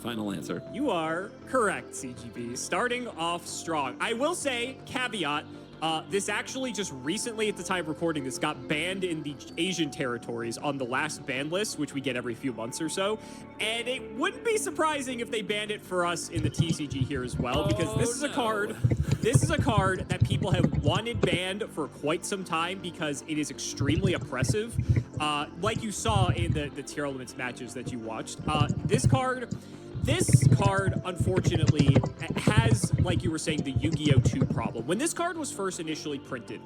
final answer. You are correct, CGB. Starting off strong. I will say, caveat, this actually just recently, at the time of recording, this got banned in the Asian territories on the last ban list, which we get every few months or so. And it wouldn't be surprising if they banned it for us in the TCG here as well, because this is a card. This is a card that people have wanted banned for quite some time because it is extremely oppressive. Like you saw in the tier elements matches that you watched. This card, unfortunately, has, like you were saying, the Yu-Gi-Oh! 2 problem. When this card was first initially printed,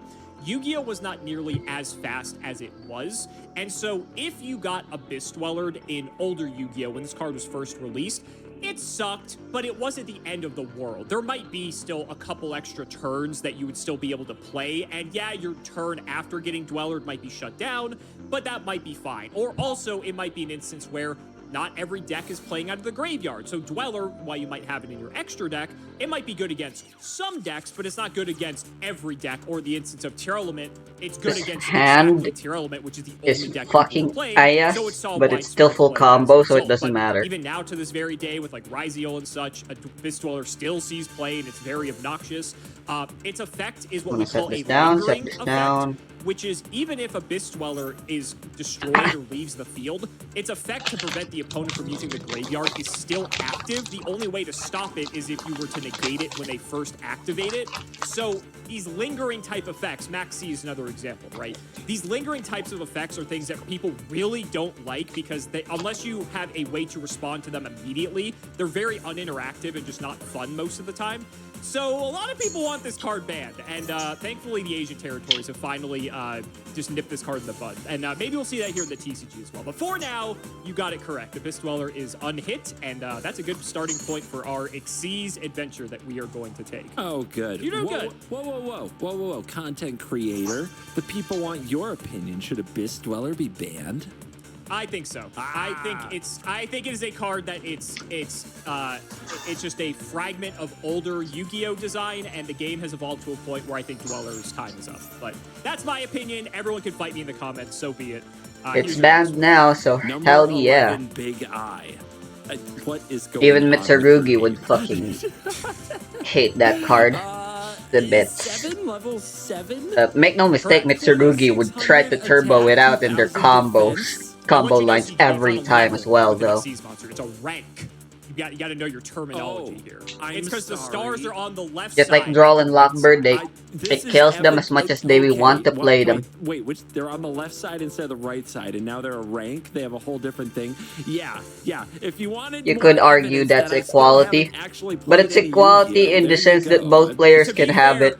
Yu-Gi-Oh! Was not nearly as fast as it was. And so if you got Abyss Dweller in older Yu-Gi-Oh! When this card was first released, it sucked, but it wasn't the end of the world. There might be still a couple extra turns that you would still be able to play, and yeah, your turn after getting Dweller might be shut down, but that might be fine. Or also, it might be an instance where not every deck is playing out of the graveyard. So Dweller, while you might have it in your extra deck, it might be good against some decks, but it's not good against every deck. Or the instance of Tier Element, it's good against exactly Tier Element, which is the only deck fucking playing. so but it's still full combo, so it doesn't matter. Even now, to this very day, with like Ryziel and such, Abyss Dweller still sees play, and it's very obnoxious. Its effect is what we call a lingering effect, which is even if Abyss Dweller is destroyed or leaves the field, its effect to prevent the opponent from using the graveyard is still active. The only way to stop it is if you were to negate it when they first activate it. So these lingering type effects, Max C is another example, right? These lingering types of effects are things that people really don't like because unless you have a way to respond to them immediately, they're very uninteractive and just not fun most of the time. So a lot of people want this card banned, and thankfully the Asian territories have finally just nipped this card in the bud. And maybe we'll see that here in the TCG as well. But for now, you got it correct. Abyss Dweller is unhit, and that's a good starting point for our Xyz adventure that we are going to take. Oh, good. You're doing good. Whoa. Content creator. The people want your opinion. Should Abyss Dweller be banned? I think so. I think it is a card that it's just a fragment of older Yu-Gi-Oh! Design, and the game has evolved to a point where I think Dweller's time is up. But that's my opinion. Everyone can fight me in the comments, so be it. It's banned now, so hell yeah. Big Eye. What is going Even on? Mitsurugi would fucking hate that card. The bits. Level 7? Make no mistake, Mitsurugi would try to turbo it out in their combo lines every time as well, though. It's a rank. You got to know your terminology here. It's because the stars are on the left Just side. like Droll and Lockbird, it kills them as much as they want to play them. Wait, they're on the left side instead of the right side, and now they're a rank? They have a whole different thing? Yeah. If you wanted, you could argue that's equality, but it's equality in the sense that both players can have it,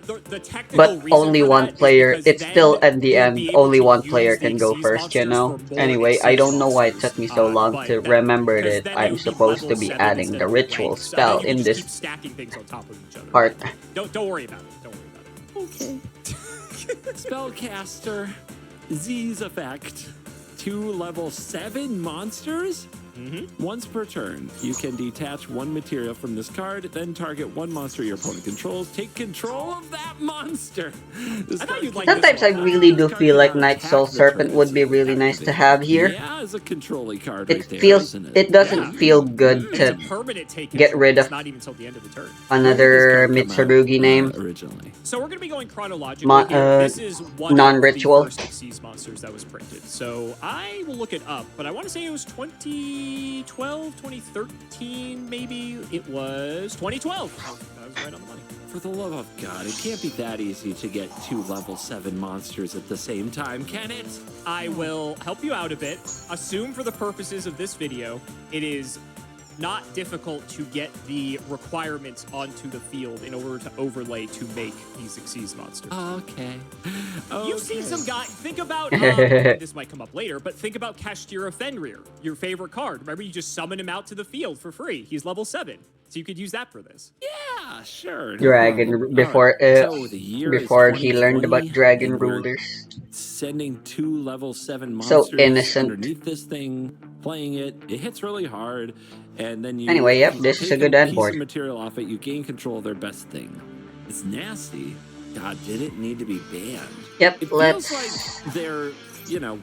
but only one player. It's still, at the end, only one player can go first, you know? Anyway, I don't know why it took me so long to remember that I'm supposed to be adding the ritual spell in this part. Don't worry about it. Don't worry about it. Okay. Spellcaster, Z's effect. 2 level 7 monsters? Once per turn, you can detach 1 material from this card, then target 1 monster your opponent controls. Take control of that monster. Sometimes I really do feel like Night Soul Serpent would be really nice to have here. Yeah, as a controlling card It doesn't feel good to get rid of another Mitsurugi name. Originally. So we're going to be going chronologically here. This is one non-ritual. of the first Xyz monsters that was printed. So I will look it up, but I want to say it was 2012, 2013, maybe. It was 2012. That was right on the money. For the love of God, it can't be that easy to get 2 level 7 monsters at the same time, can it? I will help you out a bit. Assume for the purposes of this video, it is not difficult to get the requirements onto the field in order to overlay to make these Xyz monsters. Okay. You've seen some guy. Think about this might come up later, but think about Kashtira Fenrir, your favorite card. Remember, you just summon him out to the field for free. He's level 7, so you could use that for this. Yeah, sure. Dragon before he learned about dragon rulers. Sending 2 level 7 monsters underneath this thing, playing it. It hits really hard, and then you. Anyway, yep, this is a good end board. Material off it, you gain control of their best thing. It's nasty. God, did it need to be banned? Yep, it let's. Feels like they're,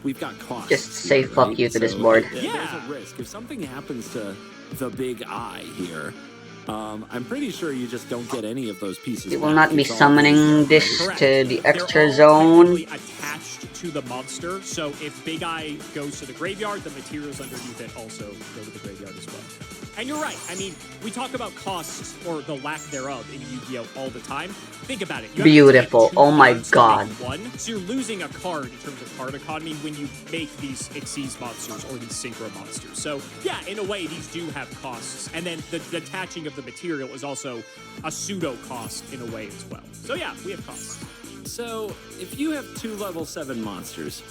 we've got costs. Just say fuck you to this board. There's a risk if something happens to the big eye here. I'm pretty sure you just don't get any of those pieces. It will not be summoning this to the extra zone. Attached to the monster, so if Big Eye goes to the graveyard, the materials underneath it also go to the graveyard as well. And you're right. I mean, we talk about costs or the lack thereof in Yu-Gi-Oh! All the time. Think about it. Beautiful. Oh my god. So you're losing a card in terms of card economy when you make these Xyz monsters or these Synchro monsters. So yeah, in a way, these do have costs. And then the attaching of the material is also a pseudo cost in a way as well. So yeah, we have costs. So if you have 2 level 7 monsters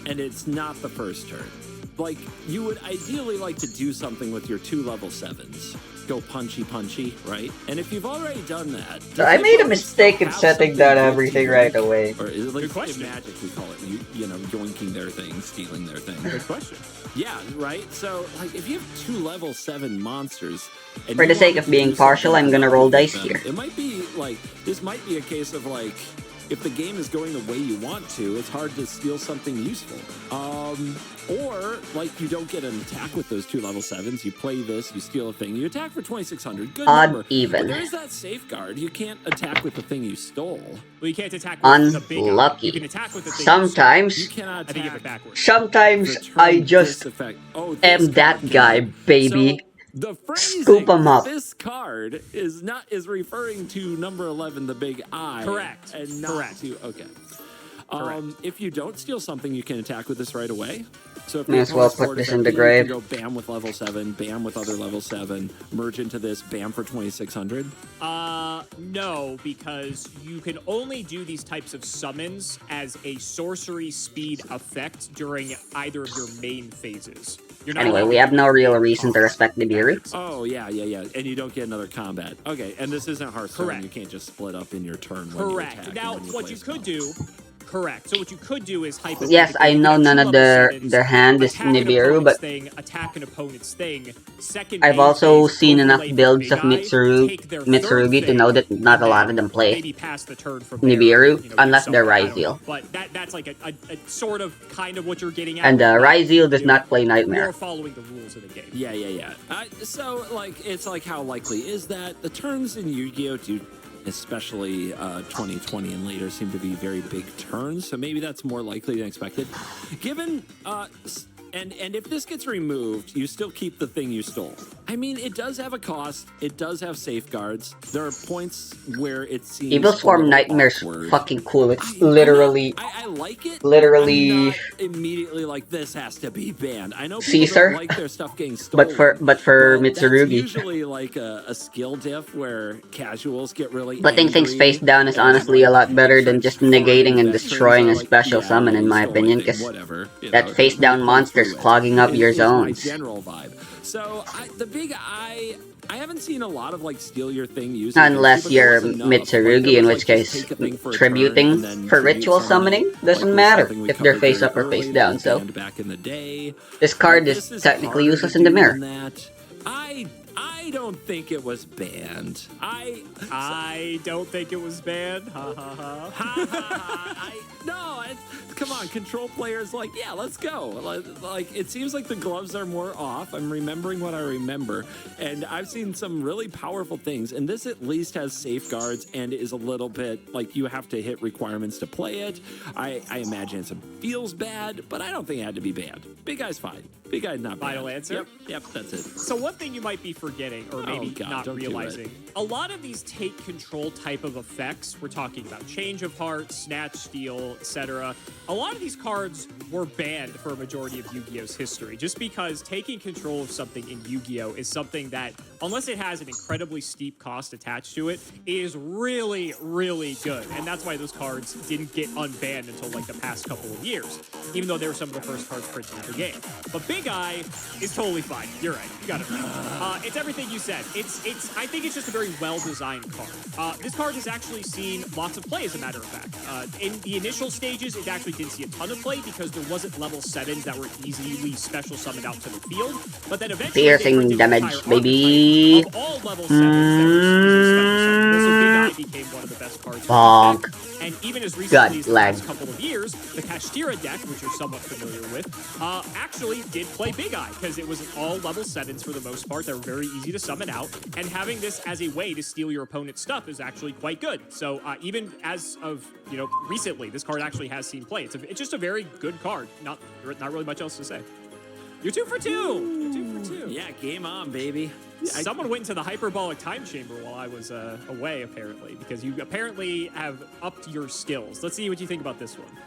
and it's not the first turn, like, you would ideally like to do something with your 2 level 7s. Go punchy, right? And if you've already done that... So I made a mistake in setting down everything right away. Or is it like in Magic we call it, you know, yoinking their thing, stealing their thing? Good question. Yeah, right? So, like, if you have 2 level 7 monsters... And for the sake of being partial, I'm gonna roll dice here. It might be, like, this might be a case of, like, if the game is going the way you want to, it's hard to steal something useful. Or, like, you don't get an attack with those 2 level 7s. You play this, you steal a thing, you attack for 2,600. Good number. Even. But there's that safeguard. You can't attack with the thing you stole. Well, you can't attack with the big eye. You can attack with the thing sometimes, you cannot attack. I think you have it backwards. Sometimes I just am that guy, baby. So, the phrasing scoop them up. This card is referring to number 11, the big eye. Correct. And not to, okay. If you don't steal something, you can attack with this right away. So if may as well put this in the grave. You can go bam with level 7, bam with other level 7, merge into this, bam for 2,600. No, because you can only do these types of summons as a sorcery speed effect during either of your main phases. Anyway, we have no real reason to respect Nibiru. Oh, yeah. And you don't get another combat. Okay, and this isn't Hearthstone. Correct. You can't just split up in your turn when you attack. Now, what you could do... Correct. So what you could do is hypothetically... Yes, I know none of their hand is Nibiru, but... attack an opponent's thing. I've also seen enough builds of Mitsurugi to know that not a lot of them play Nibiru, unless they're Ryzeal. But that's like a sort of kind of what you're getting at. And Ryzeal does not play Nightmare. You're following the rules of the game. Yeah. So, like, it's like, how likely is that? The turns in Yu-Gi-Oh! Do... especially 2020 and later, seem to be very big turns, so maybe that's more likely than expected. Given, and if this gets removed, you still keep the thing you stole. I mean, it does have a cost, it does have safeguards, there are points where it seems... Evil Swarm Nightmare's fucking cool, it's literally... I like it, literally... I'm not immediately like, this has to be banned. I know people don't like their stuff getting stolen. But for Mitsurugi... That's usually like a skill diff where casuals get really putting things face down is honestly a lot better than just negating and destroying a special summon, in my opinion, because that face down monster's clogging up your zones. General vibe. So the big eye, I haven't seen a lot of like steal your thing used. Unless you're Mitsurugi, in which case tributing for ritual summoning doesn't matter if they're face up or face down. So this card is technically useless in the mirror. I don't think it was banned. I don't think it was banned. Ha ha ha. No, come on, control players like, yeah, let's go. Like, it seems like the gloves are more off. I'm remembering what I remember, and I've seen some really powerful things, and this at least has safeguards and is a little bit like you have to hit requirements to play it. I imagine it feels bad, but I don't think it had to be banned. Big Eye's fine. Big Eye's not banned. Final answer? Yep, that's it. So one thing you might be forgetting, or maybe not realizing, a lot of these take control type of effects, we're talking about Change of Heart, Snatch Steal, etc. A lot of these cards were banned for a majority of Yu-Gi-Oh's history, just because taking control of something in Yu-Gi-Oh is something that, unless it has an incredibly steep cost attached to it, is really, really good. And that's why those cards didn't get unbanned until like the past couple of years, even though they were some of the first cards printed in the game. But Big Eye is totally fine. You're right. You got it right. It's everything you said. I think it's just a very well-designed card. This card has actually seen lots of play, as a matter of fact. In the initial stages, it actually didn't see a ton of play because there wasn't level 7s that were easily special summoned out to the field. But then eventually, piercing damage, baby. Of all level 7s, there was special summon. So Big Eye became one of the best cards. Bonk. And And even as recently as the lag. last couple of years, the Kashtira deck, which you're somewhat familiar with, actually did play Big Eye, because it was all level 7s for the most part. They were very easy to summon out, and having this as a way to steal your opponent's stuff is actually quite good. So even as of, you know, recently, this card actually has seen play. It's just a very good card. Not really much else to say. You're 2 for 2. You're 2 for 2. Yeah, game on, baby. Someone went into the hyperbolic time chamber while I was away, apparently, because you apparently have upped your skills. Let's see what you think about this one.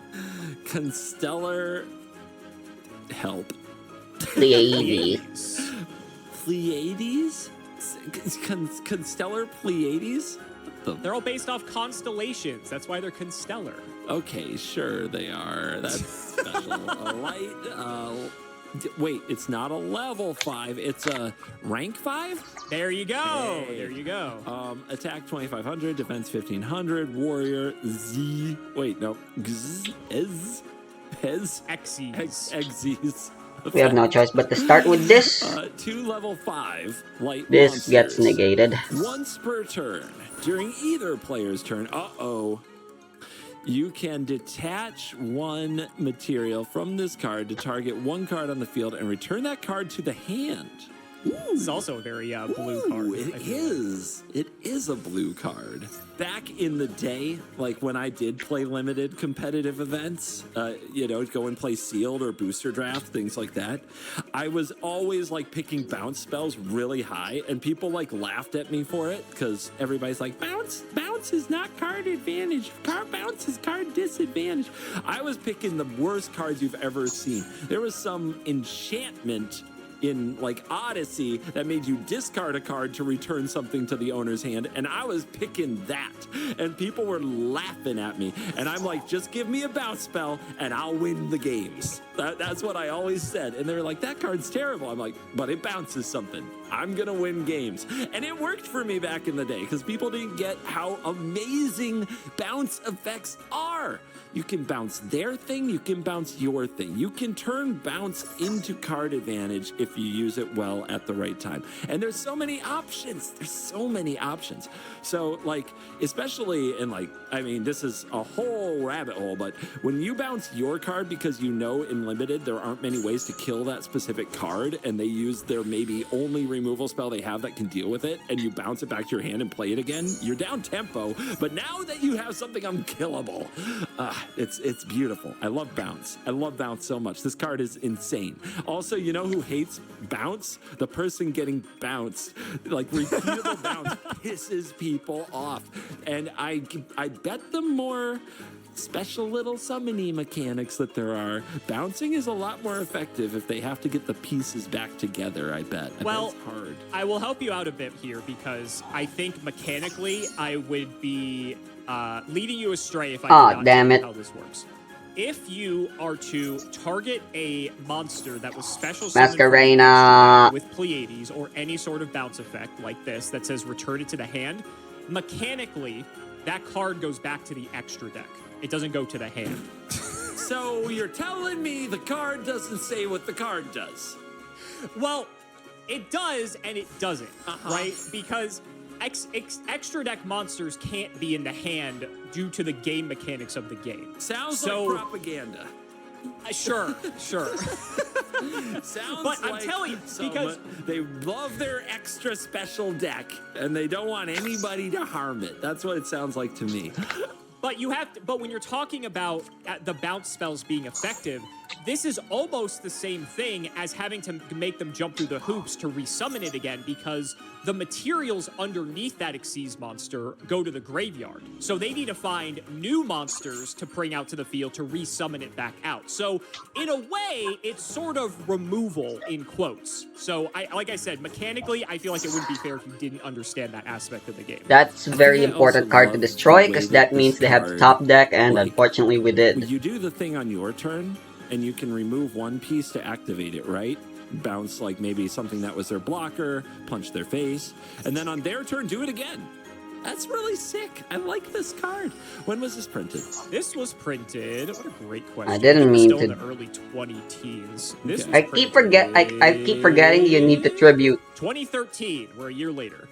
Constellar help. Pleiades. Pleiades? Constellar Pleiades? They're all based off constellations. That's why they're constellar. Okay, sure they are. That's special. A light, wait, it's not a level 5. It's a rank 5? There you go. Hey. There you go. Attack 2500, defense 1500, warrior Z. Wait, no. Gz, Ez, Pez, Xyz. We have no choice but to start with this. 2 level 5 light This monsters. gets negated. Once per turn. During either player's turn, you can detach 1 material from this card to target 1 card on the field and return that card to the hand. Ooh. This is also a very blue card. It is. It is a blue card. Back in the day, like when I did play limited competitive events, you know, go and play sealed or booster draft, things like that, I was always like picking bounce spells really high, and people like laughed at me for it because everybody's like, bounce is not card advantage. Bounce is card disadvantage. I was picking the worst cards you've ever seen. There was some enchantment in like Odyssey that made you discard a card to return something to the owner's hand, and I was picking that, and people were laughing at me, and I'm like, just give me a bounce spell and I'll win the games. That's what I always said, and they were like, that card's terrible. I'm like, but it bounces something. I'm gonna win games. And it worked for me back in the day because people didn't get how amazing bounce effects are. You can bounce their thing, you can bounce your thing. You can turn bounce into card advantage if you use it well at the right time. And there's so many options. There's so many options. So like, especially in like, I mean, this is a whole rabbit hole, but when you bounce your card because you know in limited there aren't many ways to kill that specific card, and they use their maybe only removal spell they have that can deal with it, and you bounce it back to your hand and play it again, you're down tempo. But now that you have something unkillable, it's beautiful. I love bounce. I love bounce so much. This card is insane. Also, you know who hates bounce? The person getting bounced. Like repeatable bounce pisses people off. And I bet the more special little summoning mechanics that there are, bouncing is a lot more effective if they have to get the pieces back together, I bet. Well, it's hard. I will help you out a bit here because I think mechanically I would be leading you astray if I did not damn tell it. you how this works. If you are to target a monster that was special Masquerena with Pleiades or any sort of bounce effect like this that says return it to the hand, mechanically that card goes back to the extra deck. It doesn't go to the hand. So you're telling me the card doesn't say what the card does? Well, it does and it doesn't, right? Because extra deck monsters can't be in the hand due to the game mechanics of the game. Sounds like propaganda. Sure. Sounds but like I'm telling you, because they love their extra special deck and they don't want anybody to harm it. That's what it sounds like to me. But you have to, but when you're talking about the bounce spells being effective, this is almost the same thing as having to make them jump through the hoops to resummon it again, because the materials underneath that Xyz monster go to the graveyard. So they need to find new monsters to bring out to the field to resummon it back out. So in a way, it's sort of removal in quotes. So like I said, mechanically, I feel like it wouldn't be fair if you didn't understand that aspect of the game. That's a very important card to destroy because that means they have the top deck, and unfortunately we did. You do the thing on your turn, and you can remove 1 piece to activate it, right? Bounce like maybe something that was their blocker, punch their face, and then on their turn, do it again. That's really sick. I like this card. When was this printed? This was printed. What a great question. I didn't mean still to. In the early 2010s. This I keep forgetting you need to tribute. 2013. We're a year later.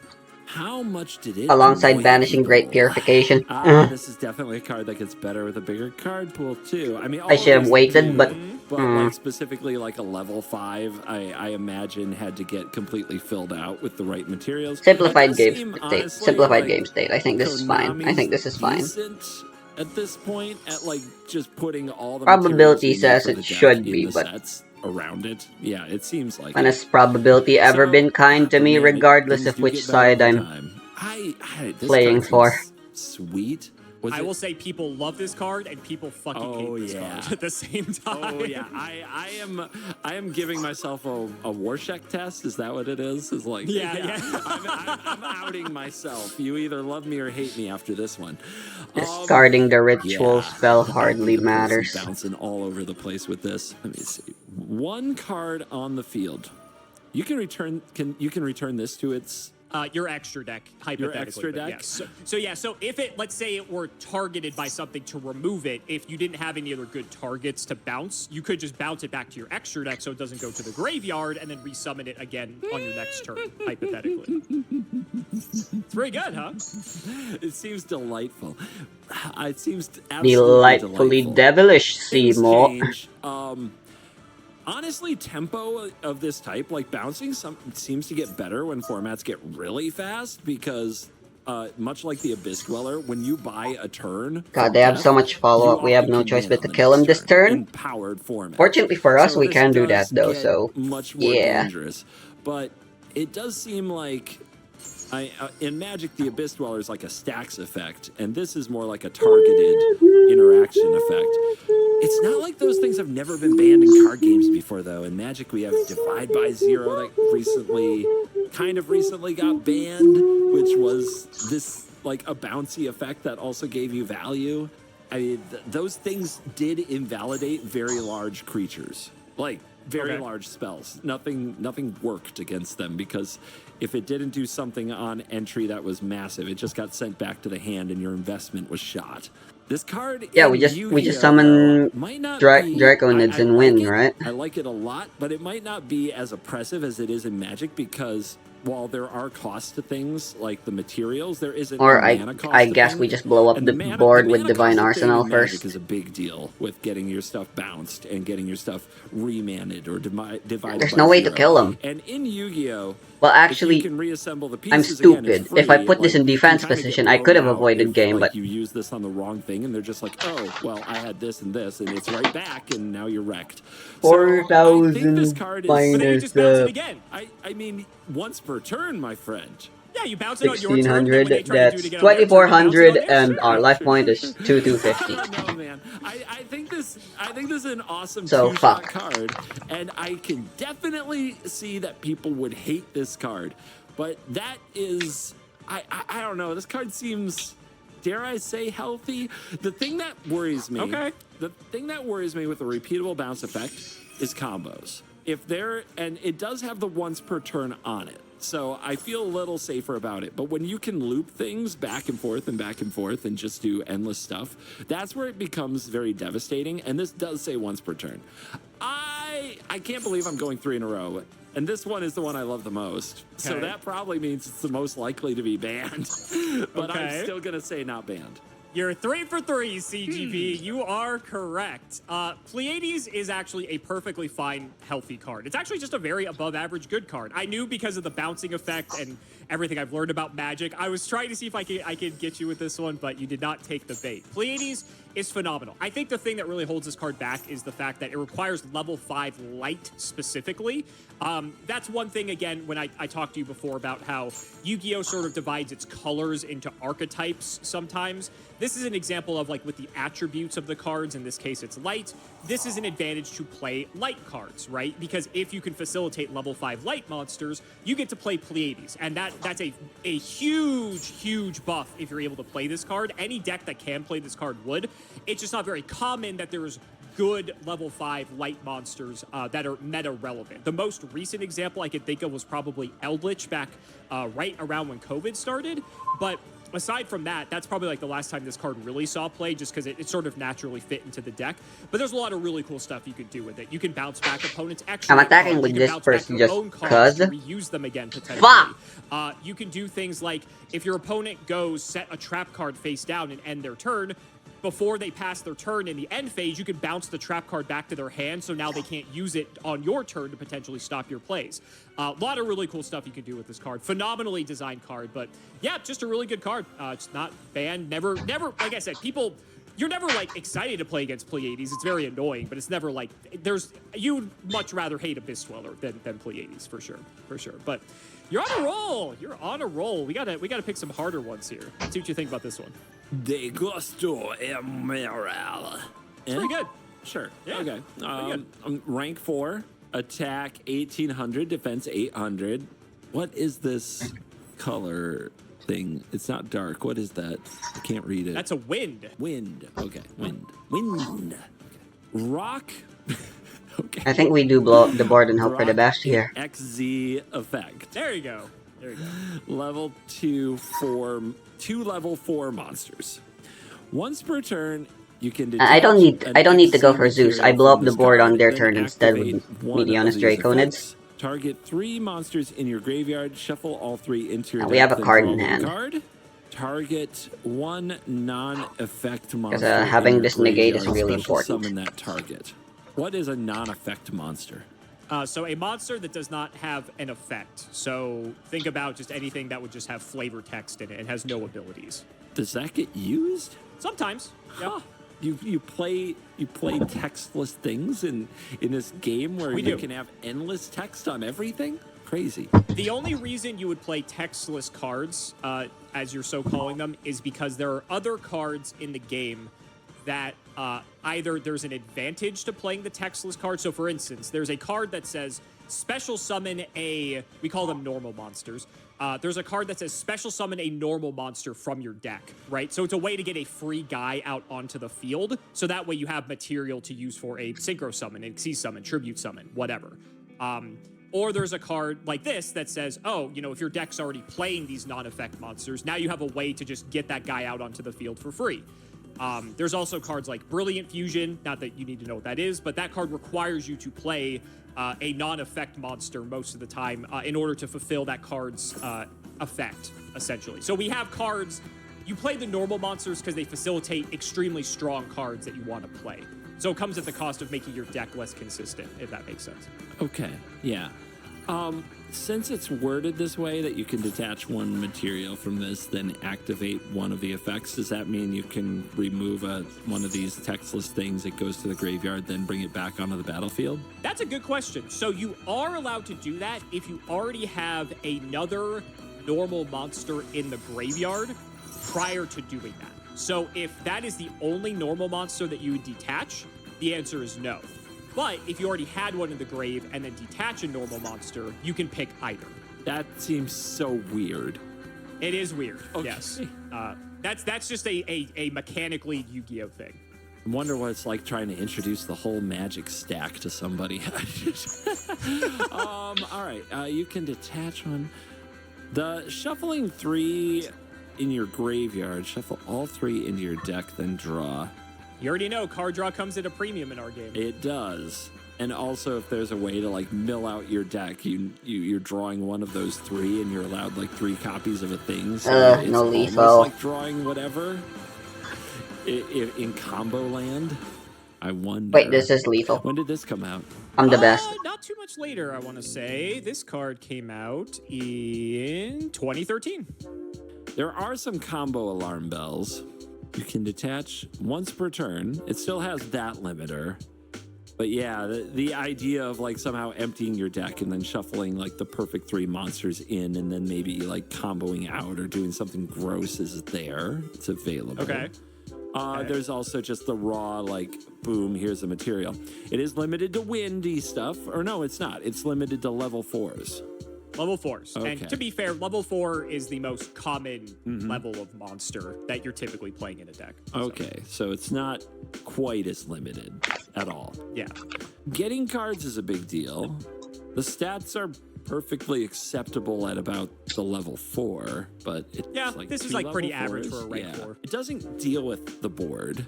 How much did it Alongside annoy Banishing Great people? Purification. This is definitely a card that gets better with a bigger card pool too. I mean, all I of should have these waited, do, but like specifically like a level 5, I imagine had to get completely filled out with the right materials. simplified It does game seem, state. honestly, Simplified like game state. I think this is fine. I Konami's think this is fine. decent at this point at like just putting all the Probability materials you need says for it the deck should in be, the but sets around it. Yeah, it seems like when it. has probability ever So, been kind to but me, man, regardless things of do which get better side over I'm time. This playing card for? seems sweet. I will say people love this card and people fucking hate this card at the same time. Oh yeah, I am giving myself a Warshek test. Is that what it is? Is like yeah. I'm outing myself. You either love me or hate me after this one. Discarding the ritual spell hardly I'm matters. bouncing all over the place with this. Let me see. One card on the field. You can return. You can return this to its. Your extra deck, hypothetically. Your extra deck? Yes. So if it, let's say it were targeted by something to remove it, if you didn't have any other good targets to bounce, you could just bounce it back to your extra deck so it doesn't go to the graveyard and then resummon it again on your next turn, hypothetically. It's very good, huh? It seems delightful. It seems absolutely Delightfully delightful. devilish, Things Seymour. change. Honestly, tempo of this type, like bouncing, seems to get better when formats get really fast because, much like the Abyss Dweller, when you buy a turn, God, they have so much follow-up. We have no choice but to kill him this turn. in powered format. Fortunately for us, So we this can do that does though. get So much more yeah. dangerous, but it does seem like. In Magic, the Abyss Dweller is like a stacks effect, and this is more like a targeted interaction effect. It's not like those things have never been banned in card games before, though. In Magic, we have Divide by Zero that recently got banned, which was this like a bouncy effect that also gave you value. I mean, those things did invalidate very large creatures, like very large spells. Nothing worked against them because if it didn't do something on entry that was massive, it just got sent back to the hand and your investment was shot. This card, Yeah, we just summon Draconids and win, right? I like it a lot, but it might not be as oppressive as it is in Magic because while there are costs to things like the materials, there isn't Or a mana cost I to guess things. we just blow up And the board with Divine Arsenal Magic first. is a big deal with getting your stuff bounced and getting your stuff remanded or divided. There's no way to kill him. And in Yu-Gi-Oh, Well, if actually, you can reassemble the I'm pieces again, it's stupid. If I free, put this in like, you defense kinda get position, I blown could have out avoided if, game, like, but you use this on the wrong thing, and they're just like, oh, well, I had this and this, and it's right back, and now you're wrecked. 4,000 But then you just bounce it again. I mean, once per turn, my friend. Yeah, you bounce it on your turn, then when they 1600. try to do That's it again on their turn, you bounce it 2400, on theirs. and our life point is 2250. I don't know, man. I think this is an awesome So, two-shot fuck. card, and I can definitely see that people would hate this card. But that is, I don't know. This card seems, dare I say, healthy. The thing that worries me, the thing that worries me with the repeatable bounce effect is combos. And it does have the once per turn on it. So I feel a little safer about it. But when you can loop things back and forth and just do endless stuff, that's where it becomes very devastating. And this does say once per turn. I can't believe I'm going 3 in a row. And this one is the one I love the most. So that probably means it's the most likely to be banned. But I'm still going to say not banned. You're 3 for 3, CGP. You are correct. Pleiades is actually a perfectly fine, healthy card. It's actually just a very above-average good card. I knew because of the bouncing effect and everything I've learned about Magic, I was trying to see if I could get you with this one, but you did not take the bait. Pleiades is phenomenal. I think the thing that really holds this card back is the fact that it requires level 5 light specifically. That's one thing, again, when I talked to you before about how Yu-Gi-Oh! Sort of divides its colors into archetypes sometimes. This is an example of, like, with the attributes of the cards, in this case it's light, this is an advantage to play light cards, right? Because if you can facilitate level 5 light monsters, you get to play Pleiades, and that's a huge, huge buff if you're able to play this card. Any deck that can play this card would. It's just not very common that there's good level 5 light monsters that are meta relevant. The most recent example I could think of was probably Eldritch back right around when COVID started, but aside from that, that's probably like the last time this card really saw play, just because it sort of naturally fit into the deck. But there's a lot of really cool stuff you could do with it. You can bounce back opponents' extra. I'm attacking cards. with this person just because cuz. Reuse them again potentially. You can do things like if your opponent goes set a trap card face down and end their turn. Before they pass their turn in the end phase, you can bounce the trap card back to their hand, so now they can't use it on your turn to potentially stop your plays. A lot of really cool stuff you can do with this card. Phenomenally designed card, but yeah, just a really good card. It's not banned. Never, like I said, people, you're never like excited to play against Pleiades. It's very annoying, but it's never like, you'd much rather hate Abyss Dweller than Pleiades, for sure. But you're on a roll. You're on a roll. We gotta pick some harder ones here. Let's see what you think about this one. De gusto emerald. It's pretty good. Sure. Yeah. Okay. Good. Rank 4, attack 1800, defense 800. What is this color thing? It's not dark. What is that? I can't read it. That's a wind. Wind. Okay. Wind. Okay. Rock. Okay. I think we do blow up the board and hope for the best here. XZ effect. There you go. Level 2 level 4 monsters. Once per turn, you can I don't need to go for Zeus. I blow up the board on their turn instead with Medionis Draconids. Target 3 monsters in your graveyard. Shuffle all 3 into your deck. We have a card in hand. Target 1 non-effect monster. Because having this negate is really important. Summon that target. What is a non-effect monster? So a monster that does not have an effect. So think about just anything that would just have flavor text in it and has no abilities. Does that get used? Sometimes. Huh. You play textless things in this game where you can have endless text on everything? Crazy. The only reason you would play textless cards, as you're so calling them, is because there are other cards in the game that either there's an advantage to playing the textless card. So for instance, there's a card that says special summon we call them normal monsters. There's a card that says special summon a normal monster from your deck, right? So it's a way to get a free guy out onto the field. So that way you have material to use for a synchro summon, Xyz summon, tribute summon, whatever. Or there's a card like this that says, oh, if your deck's already playing these non-effect monsters, now you have a way to just get that guy out onto the field for free. There's also cards like Brilliant Fusion, not that you need to know what that is, but that card requires you to play a non-effect monster most of the time in order to fulfill that card's effect, essentially. So we have cards, you play the normal monsters because they facilitate extremely strong cards that you want to play. So it comes at the cost of making your deck less consistent, if that makes sense. Okay, yeah. Since it's worded this way that you can detach 1 material from this, then activate 1 of the effects, does that mean you can remove one of these textless things, it goes to the graveyard, then bring it back onto the battlefield? That's a good question. So you are allowed to do that if you already have another normal monster in the graveyard prior to doing that. So if that is the only normal monster that you would detach, the answer is no. But if you already had one in the grave and then detach a normal monster, you can pick either. That seems so weird. It is weird, okay. Yes. That's just a mechanically Yu-Gi-Oh thing. I wonder what it's like trying to introduce the whole magic stack to somebody. All right, you can detach 1. The shuffling 3 in your graveyard, shuffle all 3 into your deck, then draw. You already know card draw comes at a premium in our game. It does. And also, if there's a way to like mill out your deck, you're drawing 1 of those 3, and you're allowed like 3 copies of a thing. So it's no almost lethal. like drawing whatever. In combo land, I wonder. Wait, this is lethal. When did this come out? I'm the best. Not too much later, I want to say. This card came out in 2013. There are some combo alarm bells. You can detach once per turn. It still has that limiter. But yeah, the idea of like somehow emptying your deck and then shuffling like the perfect 3 monsters in and then maybe like comboing out or doing something gross is there. It's available. Okay. There's also just the raw, like, boom, here's the material. It is limited to windy stuff. Or no, it's not. It's limited to level 4s. Level 4s. Okay. And to be fair, level 4 is the most common level of monster that you're typically playing in a deck. Okay, so it's not quite as limited at all. Yeah. Getting cards is a big deal. The stats are perfectly acceptable at about the level 4, but it's this is like pretty average for a rank 4. It doesn't deal with the board,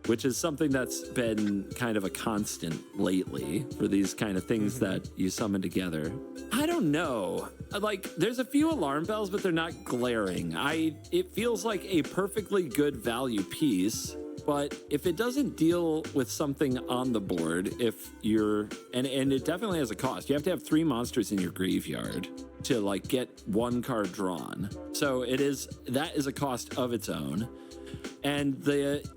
which is something that's been kind of a constant lately for these kind of things that you summon together. I don't know. Like, there's a few alarm bells, but they're not glaring. It feels like a perfectly good value piece, but if it doesn't deal with something on the board, if you're, and it definitely has a cost. You have to have 3 monsters in your graveyard to like get 1 card drawn. So that is a cost of its own. And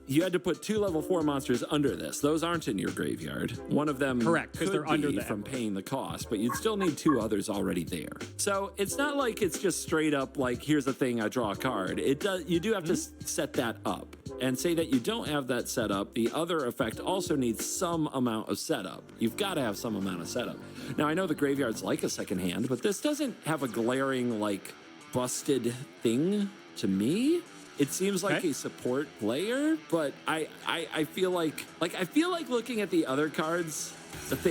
you had to put 2 level 4 monsters under this. Those aren't in your graveyard. One of them correct, because they're under the from paying the cost, but you'd still need 2 others already there. So it's not like it's just straight up like, here's the thing, I draw a card. You do have to set that up. And say that you don't have that set up, the other effect also needs some amount of setup. You've got to have some amount of setup. Now, I know the graveyard's like a second hand, but this doesn't have a glaring, like, busted thing to me. It seems like a support player, but I feel like looking at the other cards that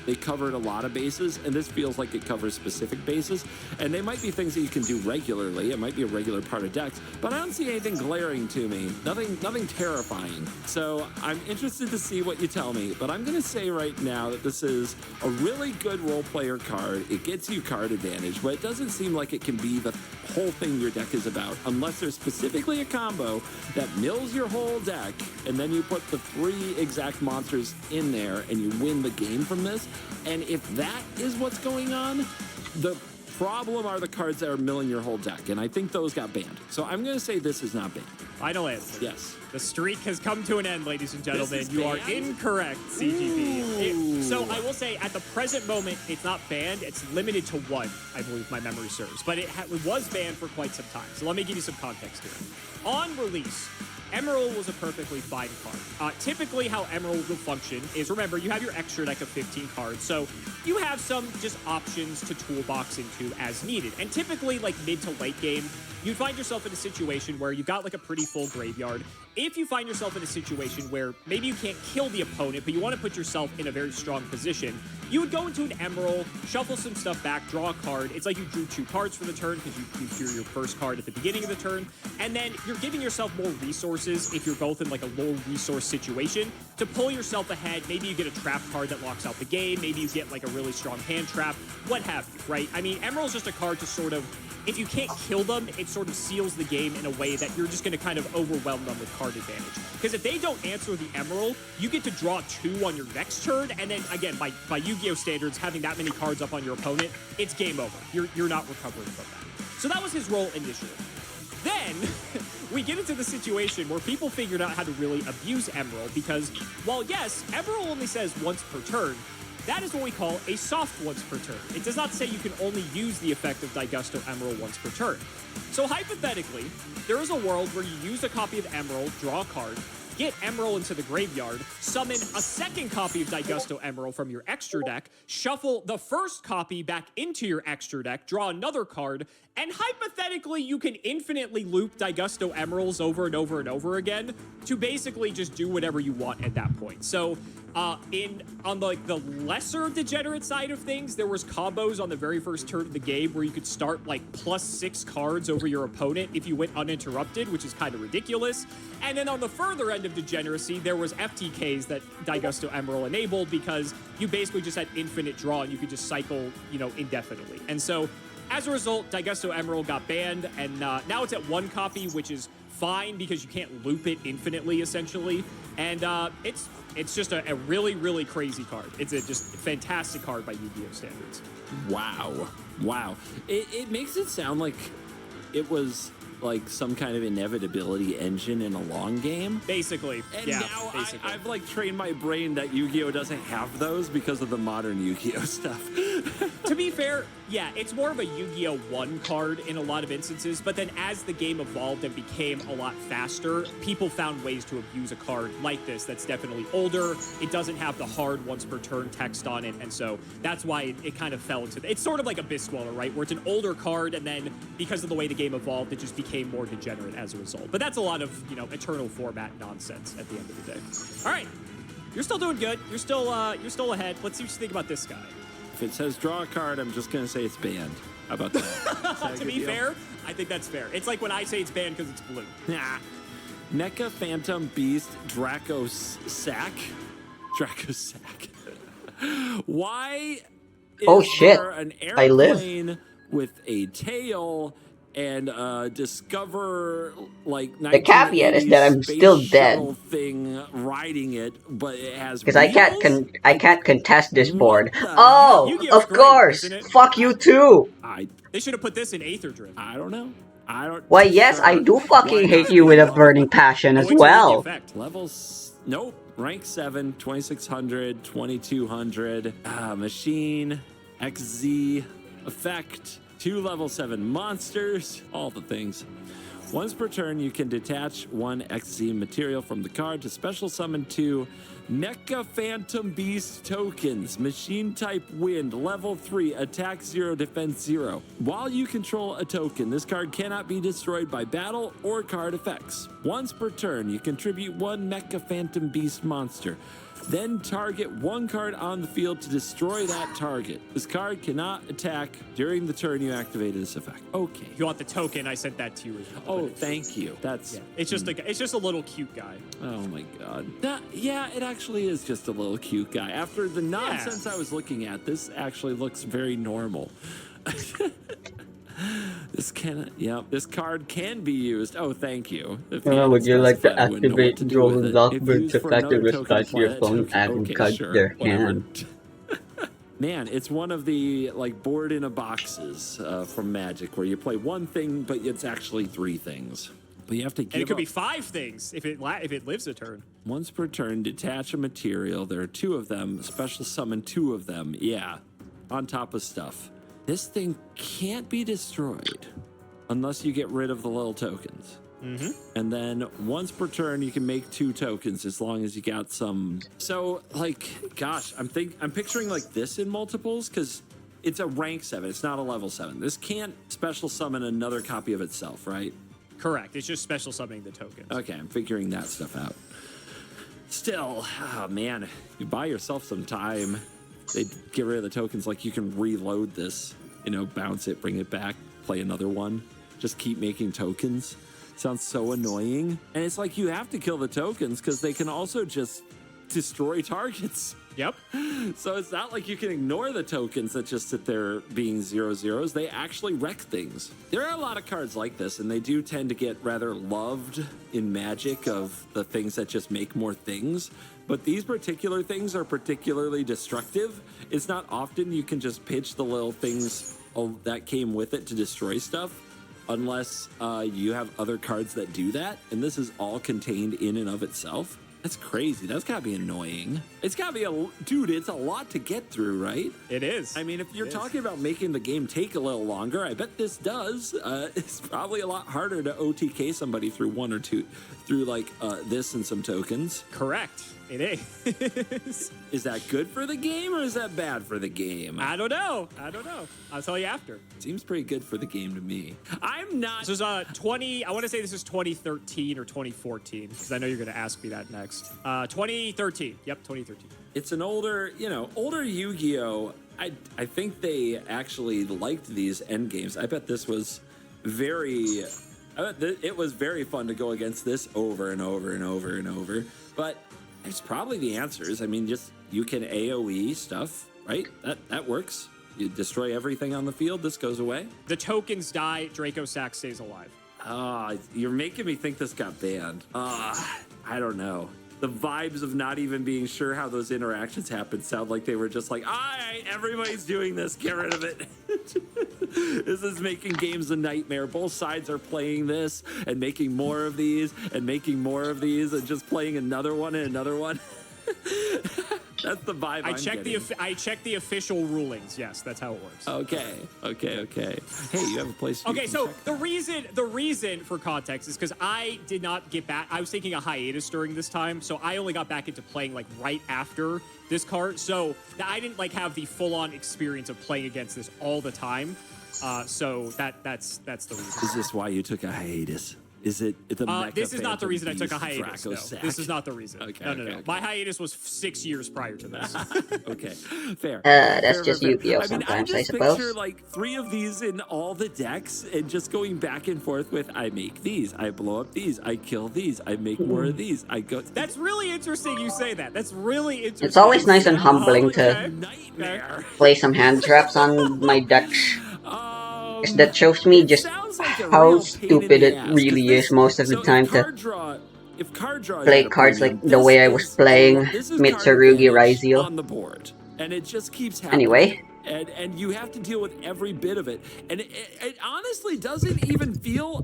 they covered a lot of bases, and this feels like it covers specific bases, and they might be things that you can do regularly. It might be a regular part of decks, but I don't see anything glaring to me, nothing terrifying. So I'm interested to see what you tell me, but I'm gonna say right now that this is a really good role player card. It gets you card advantage, but it doesn't seem like it can be the whole thing your deck is about, unless there's specifically a combo that mills your whole deck, and then you put the 3 exact monsters in there, and you win the game from this. And if that is what's going on, the problem are the cards that are milling your whole deck, and I think those got banned. So I'm going to say this is not banned. Final answer. Yes. The streak has come to an end, ladies and gentlemen. You are incorrect, CGB. So I will say, at the present moment, it's not banned. It's limited to 1, I believe my memory serves. But it was banned for quite some time. So let me give you some context here. On release, Emerald was a perfectly fine card. Typically, how Emerald will function is, remember, you have your extra deck of 15 cards, so you have some just options to toolbox into as needed. And typically, like mid to late game, you'd find yourself in a situation where you've got like a pretty full graveyard. If you find yourself in a situation where maybe you can't kill the opponent, but you want to put yourself in a very strong position, you would go into an Emerald, shuffle some stuff back, draw a card. It's like you drew 2 cards for the turn because you drew your first card at the beginning of the turn. And then you're giving yourself more resources if you're both in like a low resource situation to pull yourself ahead. Maybe you get a trap card that locks out the game. Maybe you get like a really strong hand trap, what have you, right? I mean, Emerald's just a card to sort of, if you can't kill them, it sort of seals the game in a way that you're just going to kind of overwhelm them with card advantage. Because if they don't answer the Emerald, you get to draw 2 on your next turn, and then, again, by Yu-Gi-Oh! Standards, having that many cards up on your opponent, it's game over. You're not recovering from that. So that was his role initially. Then, we get into the situation where people figured out how to really abuse Emerald, because, while yes, Emerald only says once per turn, that is what we call a soft once per turn. It does not say you can only use the effect of Daigusto Emerald once per turn. So hypothetically, there is a world where you use a copy of Emerald, draw a card, get Emerald into the graveyard, summon a second copy of Daigusto Emerald from your extra deck, shuffle the first copy back into your extra deck, draw another card, and hypothetically, you can infinitely loop Daigusto Emeralds over and over and over again to basically just do whatever you want at that point. So, on like the lesser degenerate side of things, there was combos on the very first turn of the game where you could start like +6 cards over your opponent if you went uninterrupted, which is kind of ridiculous. And then on the further end of degeneracy, there was FTKs that Daigusto Emerald enabled because you basically just had infinite draw and you could just cycle, indefinitely. And so, as a result, Daigusto Emerald got banned, and now it's at 1 copy, which is fine because you can't loop it infinitely, essentially. And it's just a really, really crazy card. It's a just fantastic card by Yu-Gi-Oh! Standards. Wow. It makes it sound like it was like some kind of inevitability engine in a long game. Basically. And yeah, now basically. I've like trained my brain that Yu-Gi-Oh! Doesn't have those because of the modern Yu-Gi-Oh! Stuff. To be fair, yeah, it's more of a Yu-Gi-Oh! 1 card in a lot of instances, but then as the game evolved and became a lot faster, people found ways to abuse a card like this that's definitely older. It doesn't have the hard once per turn text on it, and so that's why it kind of fell into... It's sort of like a Abyss Dweller, right? Where it's an older card, and then because of the way the game evolved, it just became more degenerate as a result. But that's a lot of, eternal format nonsense at the end of the day. All right. You're still doing good. You're still ahead. Let's see what you think about this guy. If it says draw a card, I'm just going to say it's banned. How about that? To be fair, I think that's fair. It's like when I say it's banned because it's blue. Nah. Mecha Phantom Beast Draco Sack. Draco Sack. Why is there an airplane with a tail and Discover like the caveat is that I'm still dead thing riding it, but it has because I can't contest this board. What Oh, of course. Fuck you too. They should have put this in Aether Drift. I don't know. I don't. Why, yes, I do fucking hate you with a burning passion as well. Levels. Nope. Rank 7, 2600, 2200. Machine. XZ. Effect. 2 level 7 monsters. All the things. Once per turn, you can detach 1 XZ material from the card to special summon 2 Mecha Phantom Beast tokens. Machine type Wind, level 3, attack 0, defense 0. While you control a token, this card cannot be destroyed by battle or card effects. Once per turn, you contribute 1 Mecha Phantom Beast monster. Then target 1 card on the field to destroy that target. This card cannot attack during the turn you activated this effect. Okay. If you want the token, I sent that to you as well. Oh, thank you. That's it's just a little cute guy. Oh my god. Yeah, it actually is just a little cute guy. After the nonsense I was looking at, this actually looks very normal. This card can be used. Oh, thank you. Would you like to activate Golden Lockbird's effect to restart your phone and cut their hand? Man, it's one of the like board in a boxes from Magic where you play one thing, but it's actually 3 things. But you have to give. And it could be 5 things if it lives a turn. Once per turn, detach a material. There are 2 of them. Special summon 2 of them. Yeah, on top of stuff. This thing can't be destroyed unless you get rid of the little tokens. And then once per turn, you can make 2 tokens as long as you got some. So, like, gosh, I'm picturing like this in multiples because it's a rank 7. It's not a level 7. This can't special summon another copy of itself, right? Correct. It's just special summoning the tokens. Okay, I'm figuring that stuff out. Still, oh man, you buy yourself some time. They get rid of the tokens, like you can reload this, bounce it, bring it back, play another one. Just keep making tokens. Sounds so annoying. And it's like you have to kill the tokens because they can also just destroy targets. Yep. So it's not like you can ignore the tokens that just sit there being 0/0s. They actually wreck things. There are a lot of cards like this, and they do tend to get rather loved in Magic of the things that just make more things. But these particular things are particularly destructive. It's not often you can just pitch the little things that came with it to destroy stuff unless you have other cards that do that. And this is all contained in and of itself. That's crazy. That's gotta be annoying. It's gotta be dude, it's a lot to get through, right? It is. I mean, if you're talking about making the game take a little longer, I bet this does. It's probably a lot harder to OTK somebody through 1 or 2, through like this and some tokens. Correct. It is. Is that good for the game or is that bad for the game? I don't know. I'll tell you after. Seems pretty good for the game to me. I'm not. This is I want to say this is 2013 or 2014 because I know you're going to ask me that next. 2013. Yep, 2013. It's an older Yu-Gi-Oh. I think they actually liked these end games. I bet this was it was very fun to go against this over and over and over and over. But it's probably the answers. I mean, just you can AoE stuff, right? That works. You destroy everything on the field. This goes away. The tokens die. Draco Sack stays alive. You're making me think this got banned. I don't know. The vibes of not even being sure how those interactions happen sound like they were just like, all right, everybody's doing this. Get rid of it. This is making games a nightmare. Both sides are playing this and making more of these and making more of these and just playing another one and another one. That's the vibe I checked the official rulings. Yes, that's how it works. Okay. Hey, you have a place. Okay, so the reason for context is because I did not get back. I was taking a hiatus during this time, so I only got back into playing like right after this card. So I didn't like have the full-on experience of playing against this all the time. So that's the reason. Is this why you took a hiatus? Is it the Mecha This is not the reason I took a Phantom hiatus. Beast No. Draco This Sack? is not the reason. Okay, No. okay. My hiatus was 6 years prior to this. Okay, fair. That's Fair, just fair, fair. Yu-Gi-Oh! I mean, sometimes, I just suppose. picture like 3 of these in all the decks and just going back and forth with I make these, I blow up these, I kill these, I make more of these, I go. That's really interesting you say that. That's really interesting. It's always nice and humbling to Nightmare. play some hand traps on my decks. Because that shows me It just sounds like a how real pain in stupid the it ass, 'cause really is most of the time to if card draw is play at a cards premium, like the way I was playing this is Mitsurugi card advantage Raizio. on the board, and it just keeps happening. Anyway. And you have to deal with every bit of it. And it honestly doesn't even feel,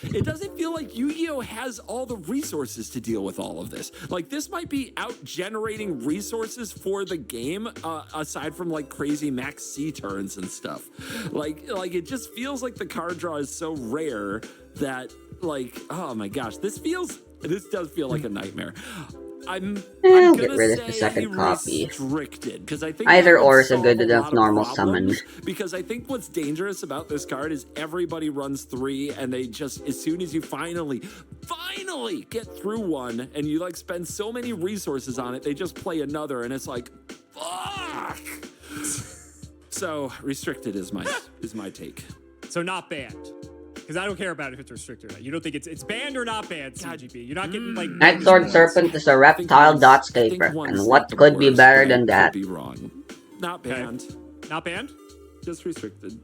it doesn't feel like Yu-Gi-Oh! Has all the resources to deal with all of this. Like, this might be out generating resources for the game, aside from like crazy max C turns and stuff. Like it just feels like the card draw is so rare that, like, oh my gosh, this does feel like a nightmare. I'm I'll gonna get rid of the say second copy. restricted, because I think Either that would or is a solve good a enough lot of normal problems, summon. because I think what's dangerous about this card is everybody runs 3, and they just, as soon as you finally get through one, and you like spend so many resources on it, they just play another, and it's like, fuck. So restricted is my take. So not banned. Because I don't care about if it's restricted or not. You don't think it's banned or not banned, CGP? You're not getting like... Night Sword Serpent is a reptile dotscaper, and what could be better than that? Could be wrong. Not banned. Okay. Not banned? Just restricted.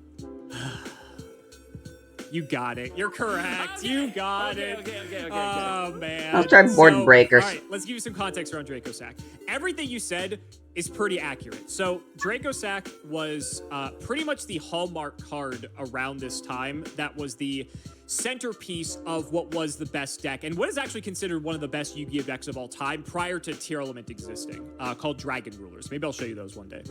You got it. You're correct. Okay. You got it. Okay. Oh, man. I'll try board breakers. All right, let's give you some context around Draco Sack. Everything you said is pretty accurate. So Draco Sack was pretty much the hallmark card around this time that was the centerpiece of what was the best deck and what is actually considered one of the best Yu-Gi-Oh! Decks of all time prior to Tier Element existing, called Dragon Rulers. Maybe I'll show you those one day.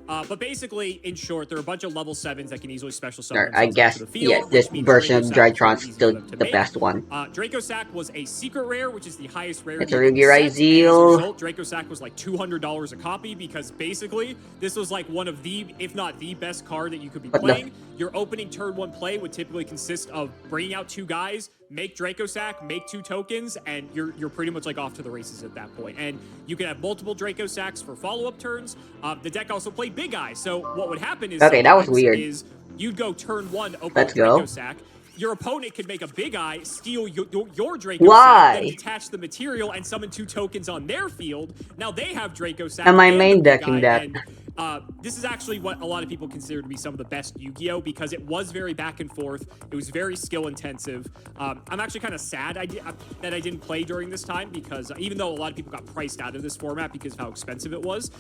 But basically, in short, there are a bunch of level 7s that can easily special summon I guess, the field, yeah, this version of Drytron's still the best one. Draco Sack was a secret rare, which is the highest rarity. Mitsurugi Raizio. As a result, Draco Sack was like $200 a copy because basically this was like one of the, if not the best card that you could be playing. Your opening turn 1 play would typically consist of bringing out 2 guys, make Draco Sack, make 2 tokens, and you're pretty much like off to the races at that point. And you can have multiple Draco Sacks for follow-up turns. The deck also played Big Eye, so what would happen is okay, that was weird. Is you'd go turn 1, open Let's Draco go. Sack. Your opponent could make a Big Eye, steal your Draco Why? Sack, then detach the material and summon 2 tokens on their field. Now they have Draco Sack. Am I and main the Big decking Eye, that? and, this is actually what a lot of people consider to be some of the best Yu-Gi-Oh! Because it was very back and forth. It was very skill intensive. I'm actually kind of sad that I didn't play during this time because even though a lot of people got priced out of this format because of how expensive it was,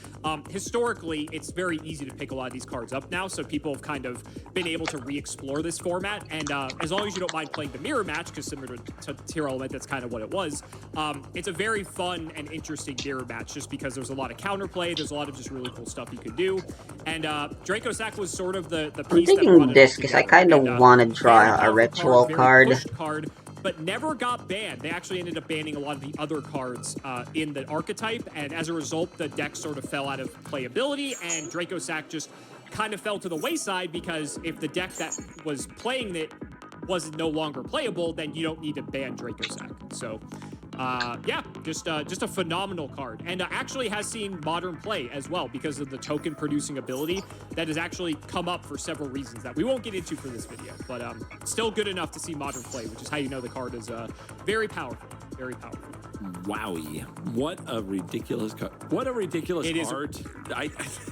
historically, it's very easy to pick a lot of these cards up now. So people have kind of been able to re-explore this format. And as long as you don't mind playing the mirror match, because similar to Tier Element, that's kind of what it was, it's a very fun and interesting mirror match just because there's a lot of counterplay. There's a lot of just really cool stuff you could do. And Draco Sack was sort of the piece I'm that brought thinking it this all because I together. kind of And, want to very draw a powerful ritual very card. pushed card, but never got banned. They actually ended up banning a lot of the other cards in the archetype, and as a result, the deck sort of fell out of playability, and Draco Sack just kind of fell to the wayside because if the deck that was playing it was no longer playable, then you don't need to ban Draco Sack. So yeah, just a phenomenal card, and actually has seen modern play as well because of the token producing ability that has actually come up for several reasons that we won't get into for this video, but still good enough to see modern play, which is how you know the card is very powerful, very powerful. Wowie. What a ridiculous card. What a ridiculous art.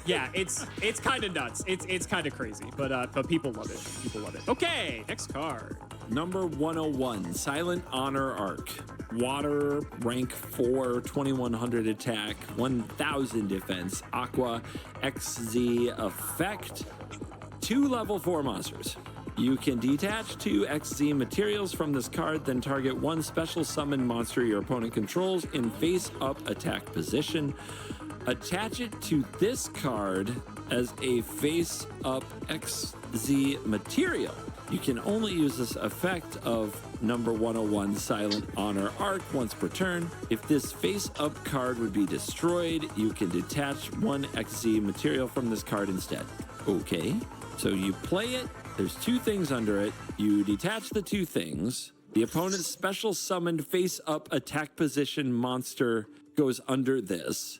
Yeah, it's kind of nuts. It's kind of crazy, but people love it. People love it. Okay, next card. Number 101, Silent Honor Arc. Water, rank 4, 2100 attack, 1000 defense, Aqua, XZ effect, 2 level 4 monsters. You can detach 2 XZ materials from this card, then target 1 special summon monster your opponent controls in face-up attack position. Attach it to this card as a face-up XZ material. You can only use this effect of number 101 Silent Honor Arc once per turn. If this face-up card would be destroyed, you can detach 1 XZ material from this card instead. Okay, so you play it. There's 2 things under it. You detach the 2 things. The opponent's special summoned face-up attack position monster goes under this.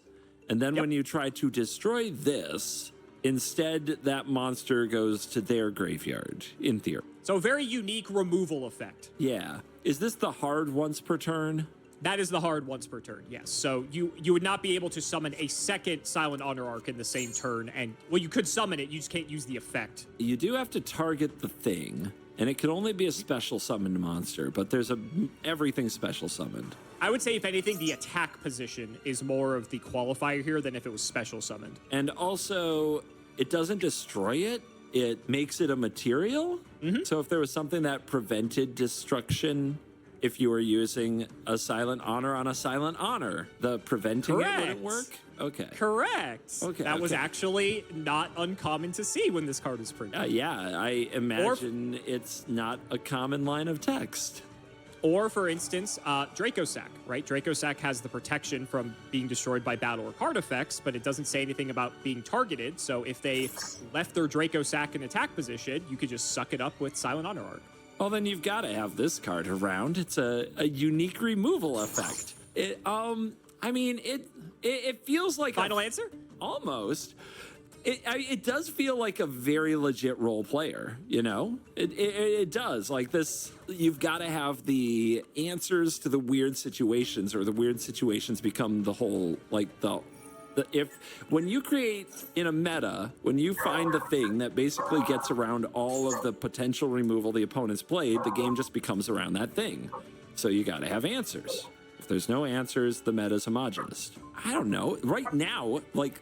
And then when you try to destroy this, instead that monster goes to their graveyard, in theory. So a very unique removal effect. Yeah. Is this the hard once per turn? That is the hard once per turn, yes. So you would not be able to summon a second Silent Honor Arc in the same turn. And, well, you could summon it, you just can't use the effect. You do have to target the thing, and it can only be a special summoned monster, but there's everything special summoned. I would say, if anything, the attack position is more of the qualifier here than if it was special summoned. And also, it doesn't destroy it. It makes it a material. So if there was something that prevented destruction, if you were using a Silent Honor on a Silent Honor, the preventing it wouldn't work? Okay. Correct. Okay. That was actually not uncommon to see when this card was printed. Yeah, I imagine it's not a common line of text. Or, for instance, Draco Sack, right? Draco Sack has the protection from being destroyed by battle or card effects, but it doesn't say anything about being targeted. So if they left their Draco Sack in attack position, you could just suck it up with Silent Honor Arc. Well, then you've got to have this card around. It's a unique removal effect. It feels like Final answer? Almost. It does feel like a very legit role player, you know? It does. Like this, you've got to have the answers to the weird situations, or the weird situations become the whole, like when you create in a meta, when you find the thing that basically gets around all of the potential removal the opponent's played, the game just becomes around that thing. So you got to have answers. If there's no answers, the meta's homogenous. I don't know. Right now, like,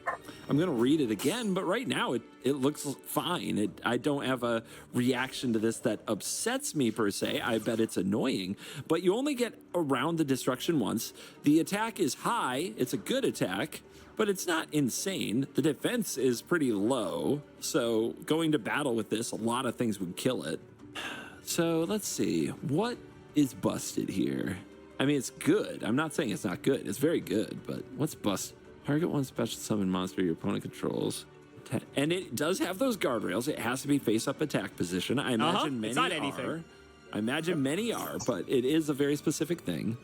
I'm going to read it again, but right now it looks fine. I don't have a reaction to this that upsets me per se. I bet it's annoying, but you only get around the destruction once. The attack is high. It's a good attack, but it's not insane. The defense is pretty low. So going to battle with this, a lot of things would kill it. So let's see. What is busted here? I mean, it's good. I'm not saying it's not good. It's very good, but what's busted? Target one special summon monster your opponent controls. And it does have those guardrails. It has to be face-up attack position. I imagine many are. I imagine many are, but it is a very specific thing.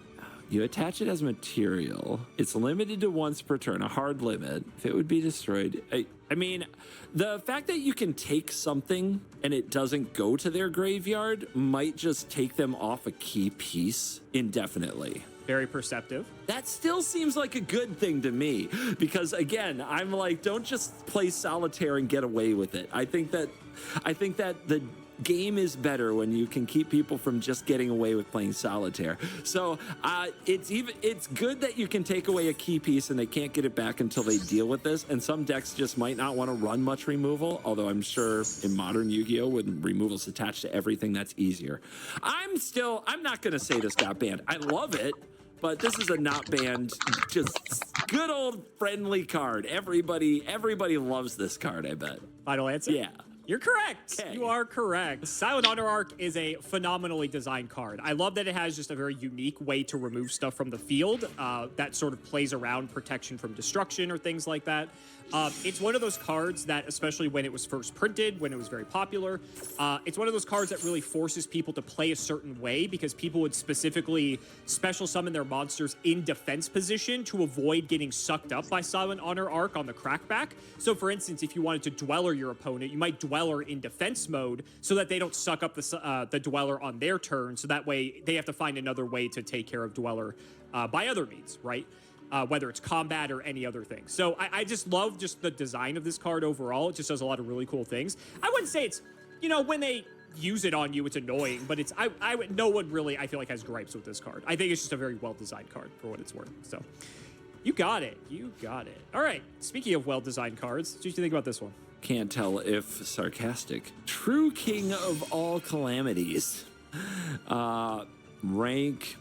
You attach it as material. It's limited to once per turn, a hard limit. If it would be destroyed, I mean, the fact that you can take something and it doesn't go to their graveyard might just take them off a key piece indefinitely. Very perceptive. That still seems like a good thing to me, because again, I'm like, don't just play solitaire and get away with it. I think that the game is better when you can keep people from just getting away with playing solitaire. So it's good that you can take away a key piece and they can't get it back until they deal with this. And some decks just might not want to run much removal, although I'm sure in modern Yu-Gi-Oh, when removal's attached to everything, that's easier. I'm not gonna say this got banned. I love it, but this is a not banned, just good old friendly card. Everybody loves this card, I bet. Final answer? Yeah. You're correct. Okay. You are correct. Silent Honor Arc is a phenomenally designed card. I love that it has just a very unique way to remove stuff from the field that sort of plays around protection from destruction or things like that. It's one of those cards that, especially when it was first printed, when it was very popular, it's one of those cards that really forces people to play a certain way, because people would specifically special summon their monsters in defense position to avoid getting sucked up by Silent Honor Arc on the crackback. So for instance, if you wanted to Dweller your opponent, you might Dweller in defense mode so that they don't suck up the Dweller on their turn, so that way they have to find another way to take care of Dweller by other means, right? Whether it's combat or any other thing. So I just love just the design of this card overall. It just does a lot of really cool things. I wouldn't say it's, you know, when they use it on you, it's annoying, but it's, no one really, I feel like, has gripes with this card. I think it's just a very well-designed card for what it's worth. So you got it. You got it. All right. Speaking of well-designed cards, what did you think about this one? Can't tell if sarcastic. True King of all calamities. Rank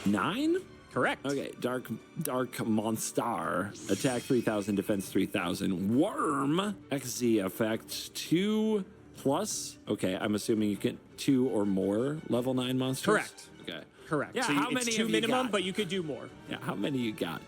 9? Correct. Okay, Dark Monster. Attack 3000, defense 3000. Worm. XZ effect 2+. Okay, I'm assuming you get 2 or more level 9 monsters? Correct. Okay. Correct. Yeah, so how it's many 2 have you minimum, got? but you could do more. Yeah, how many you got?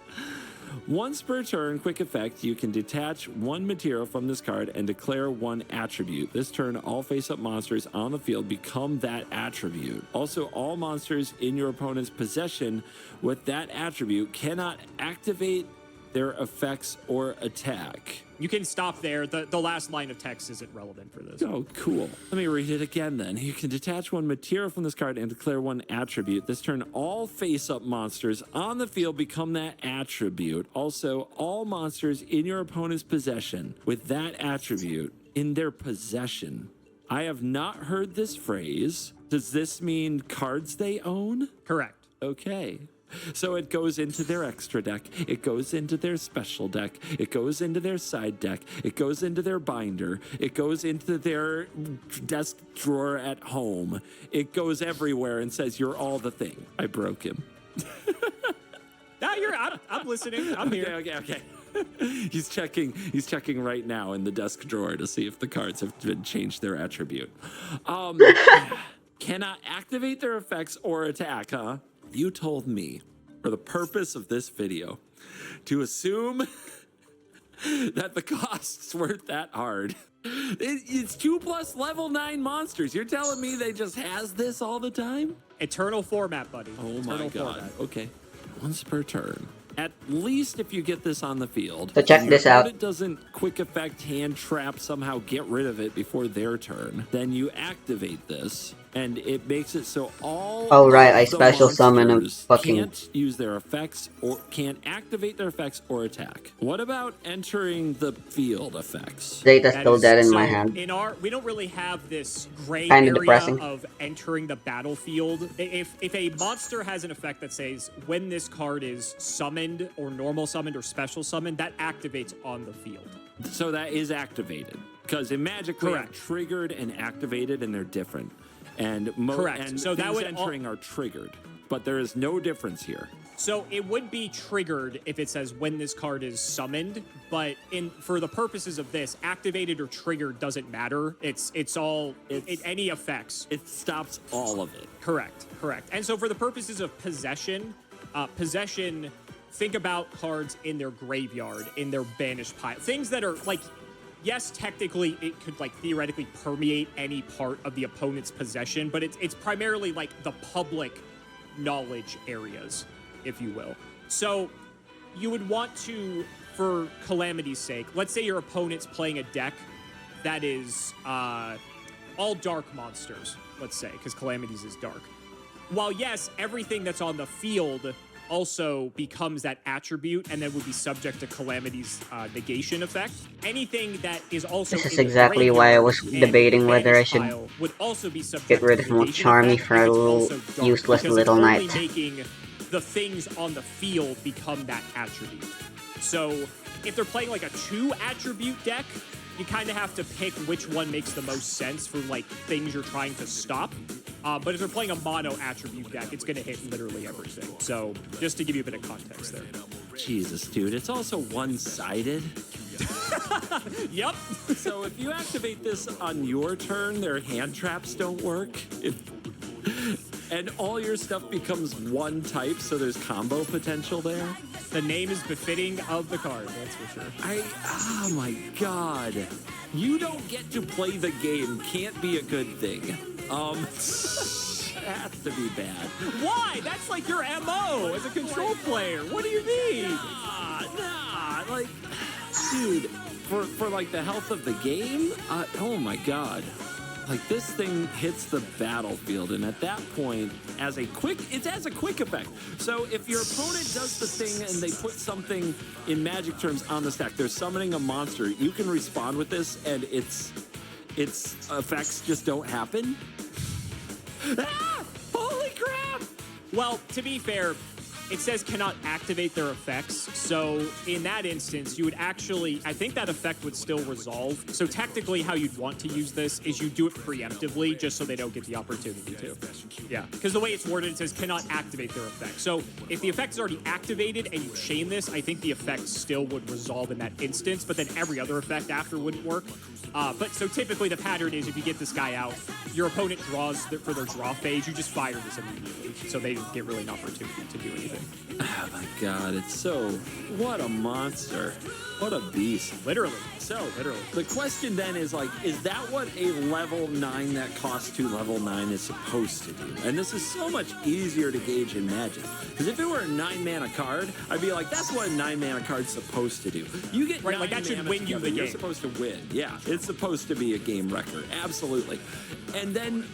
Once per turn, quick effect, you can detach one material from this card and declare one attribute. This turn, all face-up monsters on the field become that attribute. Also, all monsters in your opponent's possession with that attribute cannot activate their effects or attack. You can stop there. The last line of text isn't relevant for this. Oh, cool. Let me read it again then. You can detach one material from this card and declare one attribute. This turn, all face-up monsters on the field become that attribute. Also, all monsters in your opponent's possession with that attribute in their possession. I have not heard this phrase. Does this mean cards they own? Correct. Okay. So it goes into their extra deck, it goes into their special deck, it goes into their side deck, it goes into their binder, it goes into their desk drawer at home. It goes everywhere and says, you're all the thing. I broke him. No, I'm listening. I'm here. Okay. He's checking right now in the desk drawer to see if the cards have been changed their attribute. Cannot activate their effects or attack, huh? You told me, for the purpose of this video, to assume that the costs weren't that hard. It's 2+ level 9 monsters. You're telling me they just has this all the time? Eternal format, buddy. Oh Eternal my god. format. Okay. Once per turn. At least if you get this on the field. So check this out. If it doesn't quick effect, hand trap, somehow get rid of it before their turn, then you activate this, and it makes it so all Oh right, I of the special summon a monsters fucking... can't use their effects or can't activate their effects or attack. What about entering the field effects? Data's still dead in my so hand. we don't really have this gray Kinda area depressing. of entering the battlefield. If a monster has an effect that says when this card is summoned or normal summoned or special summoned, that activates on the field. So that is activated. Because in Magic, we have triggered and activated, and they're different. And Correct. And so that would entering are triggered, but there is no difference here. So it would be triggered if it says when this card is summoned, but for the purposes of this, activated or triggered doesn't matter. It's any effects. It stops all of it. Correct. And so for the purposes of possession, think about cards in their graveyard, in their banished pile, things that are like. Yes, technically, it could, like, theoretically permeate any part of the opponent's possession, but it's primarily, like, the public knowledge areas, if you will. So you would want to, for Calamity's sake, let's say your opponent's playing a deck that is all dark monsters, let's say, because Calamity's is dark. While, yes, everything that's on the field also becomes that attribute and then would be subject to Calamity's negation effect. Anything that is also This is exactly why I was debating whether I should would also be subject get rid of Charmy for a little useless little knight. Making the things on the field become that attribute. So if they're playing like a 2 attribute deck, you kind of have to pick which one makes the most sense for like things you're trying to stop. But if they're playing a mono attribute deck, it's going to hit literally everything. So just to give you a bit of context there. Jesus, dude, it's also one-sided. Yep. So if you activate this on your turn, their hand traps don't work. And all your stuff becomes one type, so there's combo potential there. The name is befitting of the card, that's for sure. Oh my god. You don't get to play the game can't be a good thing. Has to be bad. Why? That's like your MO as a control player. What do you mean? Nah, like, dude, for like the health of the game, oh my god. Like, this thing hits the battlefield, and at that point, it has a quick effect. So if your opponent does the thing and they put something in Magic terms on the stack, they're summoning a monster, you can respond with this, and its effects just don't happen. Ah! Holy crap! Well, to be fair, it says cannot activate their effects. So in that instance, you would actually, I think that effect would still resolve. So technically how you'd want to use this is you do it preemptively just so they don't get the opportunity to. Yeah, because the way it's worded, it says cannot activate their effect. So if the effect is already activated and you chain this, I think the effect still would resolve in that instance, but then every other effect after wouldn't work. But so typically the pattern is if you get this guy out, your opponent draws for their draw phase, you just fire this immediately, so they don't get really an opportunity to do anything. Oh my god, it's so... What a monster. What a beast. Literally. So, literally. The question then is like, is that what a level 9 that costs 2 level 9 is supposed to do? And this is so much easier to gauge in Magic. Because if it were a 9-mana card, I'd be like, that's what a 9-mana card's supposed to do. You get right, like that should win you the game. You're supposed to win. Yeah, it's supposed to be a game wrecker. Absolutely. And then...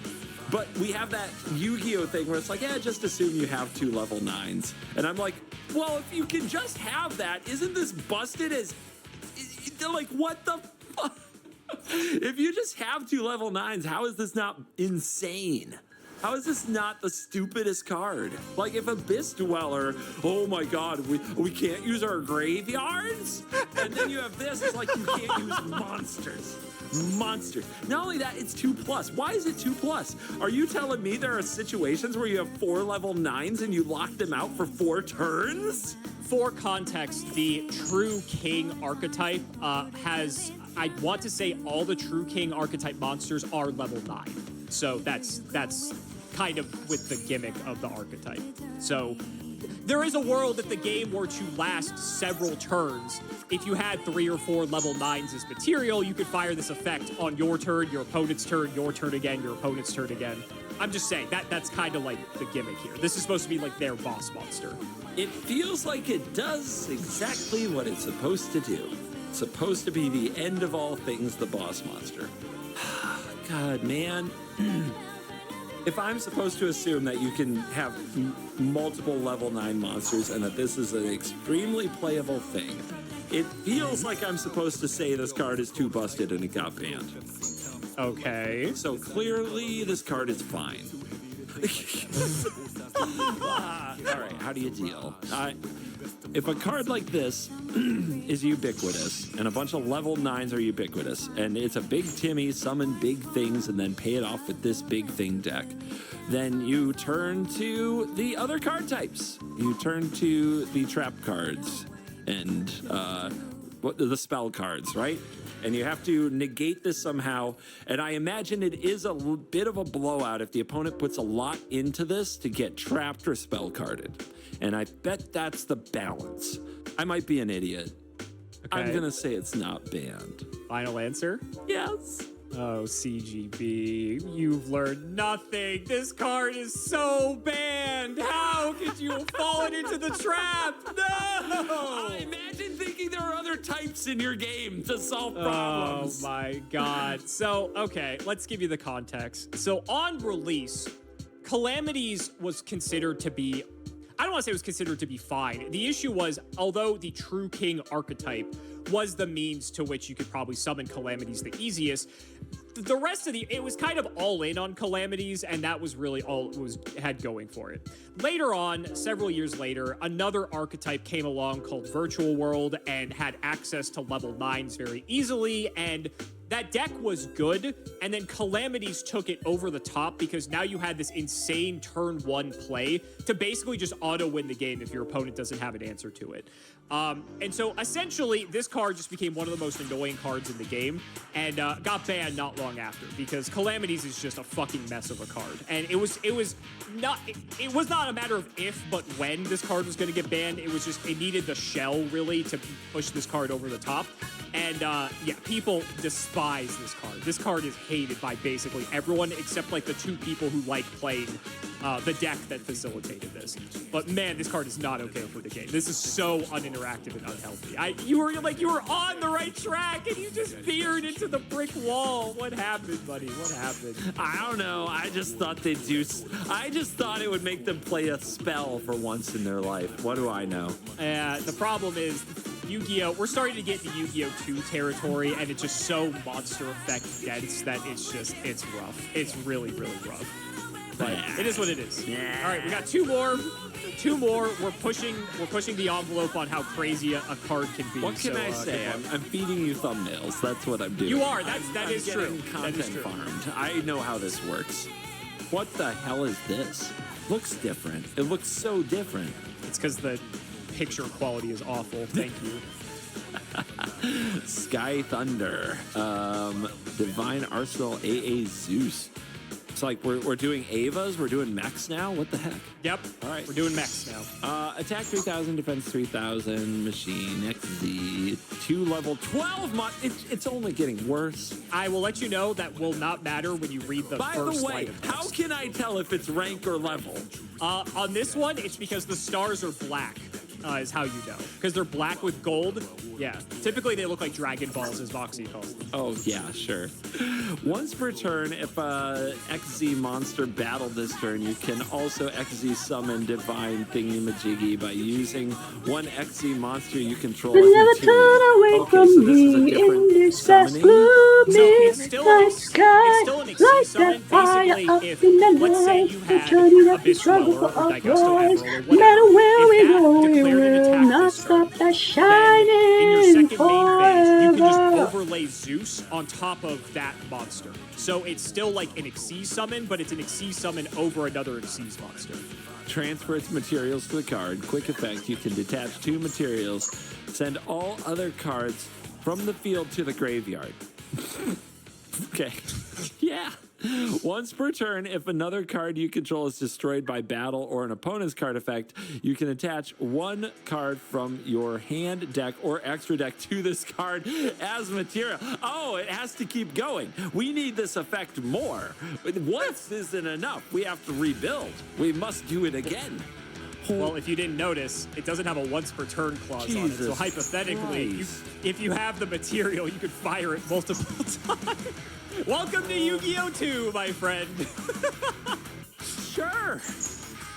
But we have that Yu-Gi-Oh thing where it's like, yeah, just assume you have 2 level 9s. And I'm like, well, if you can just have that, isn't this busted as... Like, what the fuck? If you just have 2 level 9s, how is this not insane? How is this not the stupidest card? Like, if Abyss Dweller, oh my god, we can't use our graveyards? And then you have this, it's like you can't use monsters. Monsters. Not only that, it's 2+. Why is it 2+? Are you telling me there are situations where you have 4 level 9s and you lock them out for 4 turns? For context, the True King archetype has, I want to say all the True King archetype monsters are level 9. So that's kind of with the gimmick of the archetype. So there is a world if the game were to last several turns, if you had 3 or 4 level 9s as material, you could fire this effect on your turn, your opponent's turn, your turn again, your opponent's turn again. I'm just saying, that's kind of like the gimmick here. This is supposed to be like their boss monster. It feels like it does exactly what it's supposed to do. It's supposed to be the end of all things, the boss monster. God, man. If I'm supposed to assume that you can have multiple level 9 monsters and that this is an extremely playable thing, it feels like I'm supposed to say this card is too busted and it got banned. Okay. So clearly this card is fine. All right, how do you deal? If a card like this is ubiquitous, and a bunch of level 9s are ubiquitous, and it's a big Timmy, summon big things, and then pay it off with this big thing deck, then you turn to the other card types. You turn to the trap cards and the spell cards, right? And you have to negate this somehow. And I imagine it is a bit of a blowout if the opponent puts a lot into this to get trapped or spell carded. And I bet that's the balance. I might be an idiot. Okay. I'm gonna say it's not banned. Final answer? Yes. Oh, CGB, you've learned nothing. This card is so banned. How could you have fallen into the trap? No! Imagine thinking there are other types in your game to solve problems. Oh my god. So, okay, let's give you the context. So on release, Calamities was considered to be, I don't want to say it was considered to be fine. The issue was, although the True King archetype was the means to which you could probably summon Calamities the easiest, the rest of it was kind of all in on Calamities, and that was really all it had going for it. Later on, several years later, another archetype came along called Virtual World and had access to level 9s very easily, and that deck was good, and then Calamities took it over the top because now you had this insane turn 1 play to basically just auto-win the game if your opponent doesn't have an answer to it. And so essentially, this card just became one of the most annoying cards in the game and got banned not long after because Calamities is just a fucking mess of a card. And it was not a matter of if, but when this card was going to get banned. It was just, it needed the shell really to push this card over the top. And yeah, people despise this card. This card is hated by basically everyone except like the 2 people who like playing the deck that facilitated this. But man, this card is not okay for the game. This is so uninteractive and unhealthy. You were on the right track and you just veered into the brick wall. What happened, buddy? What happened? I don't know. I just thought it would make them play a spell for once in their life. What do I know? The problem is Yu-Gi-Oh! We're starting to get into Yu-Gi-Oh! 2 territory, and it's just so monster effect dense that it's rough. It's really, really rough. But it is what it is. Yeah. All right, we got 2 more. 2 more. We're pushing the envelope on how crazy a card can be. What can I say? I'm feeding you thumbnails. That's what I'm doing. You are. That is true. Content farmed. I know how this works. What the hell is this? Looks different. It looks so different. It's because the picture quality is awful. Thank you. Sky Thunder. Divine Arsenal AA Zeus. It's like we're doing Avas, we're doing mechs now. What the heck? Yep. All right. We're doing mechs now. Attack 3000, defense 3000, machine XZ, 2 level 12 mod. It's only getting worse. I will let you know that will not matter when you read the By first the way, line of text. how can I tell if it's rank or level? On this one, it's because the stars are black. Is how you know. Because they're black with gold. Yeah. Typically, they look like Dragon Balls, as Voxy calls them. Oh, yeah, sure. Once per turn, if a XZ monster battled this turn, you can also XZ summon Divine Thingy-Majiggy by using one XZ monster you control. Never turn away from me in this fast gloomy night sky. Like that fire up in the night, the journey that we struggle for our rise. No matter where we go, we will not stop that shining in your second main phase, you can just forever. overlay Zeus on top of that monster. So it's still like an Xyz summon, but it's an Xyz summon over another Xyz monster. Transfer its materials to the card. Quick effect, you can detach 2 materials. Send all other cards from the field to the graveyard. Okay. Yeah. Once per turn, if another card you control is destroyed by battle or an opponent's card effect, you can attach 1 card from your hand, deck, or extra deck to this card as material. Oh, it has to keep going. We need this effect more. Once isn't enough. We have to rebuild. We must do it again. Well, if you didn't notice, it doesn't have a once per turn clause on it. So hypothetically, if you have the material, you could fire it multiple times. Welcome to Yu-Gi-Oh! 2, my friend. Sure.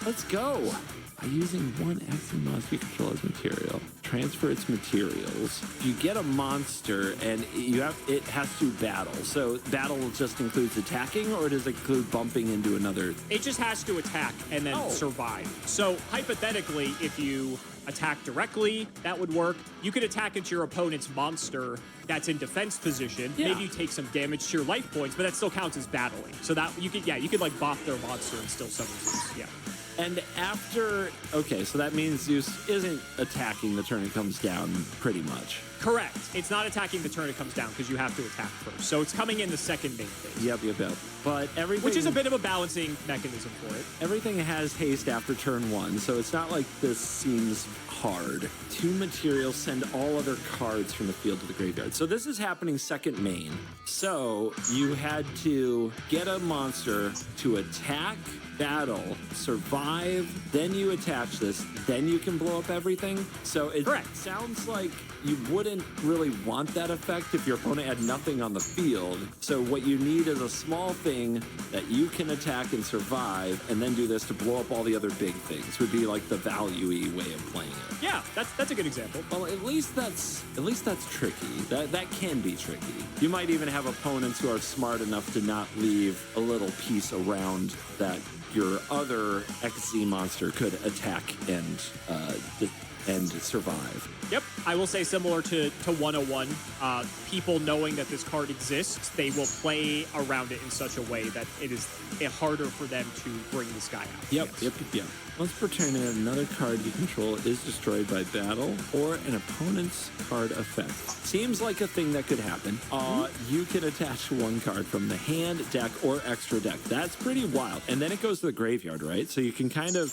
Let's go. By using one XZ monster you control as material, transfer its materials. You get a monster and it has to battle. So battle just includes attacking, or does it include bumping into another? It just has to attack and then survive. So hypothetically, if you attack directly, that would work. You could attack into your opponent's monster that's in defense position. Yeah. Maybe you take some damage to your life points, but that still counts as battling. So that you could like bop their monster and still summon Zeus. Yeah. And after, okay, so that means Zeus isn't attacking the turn it comes down, pretty much. Correct. It's not attacking the turn it comes down because you have to attack first. So it's coming in the second main phase. Yep. But everything, which is a bit of a balancing mechanism for it. Everything has haste after turn 1, so it's not like this seems hard. 2 materials, send all other cards from the field to the graveyard. So this is happening second main. So you had to get a monster to attack, battle, survive, then you attach this, then you can blow up everything. So it sounds like you wouldn't really want that effect if your opponent had nothing on the field. So what you need is a small thing that you can attack and survive, and then do this to blow up all the otother big things. Would be like the value-y way of playing it. Yeah, that's a good example. Well, at least that's tricky. That can be tricky. You might even have opponents who are smart enough to not leave a little piece around that your other XZ monster could attack and survive. Yep, I will say similar to 101, people knowing that this card exists, they will play around it in such a way that it is harder for them to bring this guy out. Yep. Once per turn, another card you control is destroyed by battle or an opponent's card effect. Seems like a thing that could happen. You can attach 1 card from the hand, deck, or extra deck. That's pretty wild. And then it goes to the graveyard, right? So you can kind of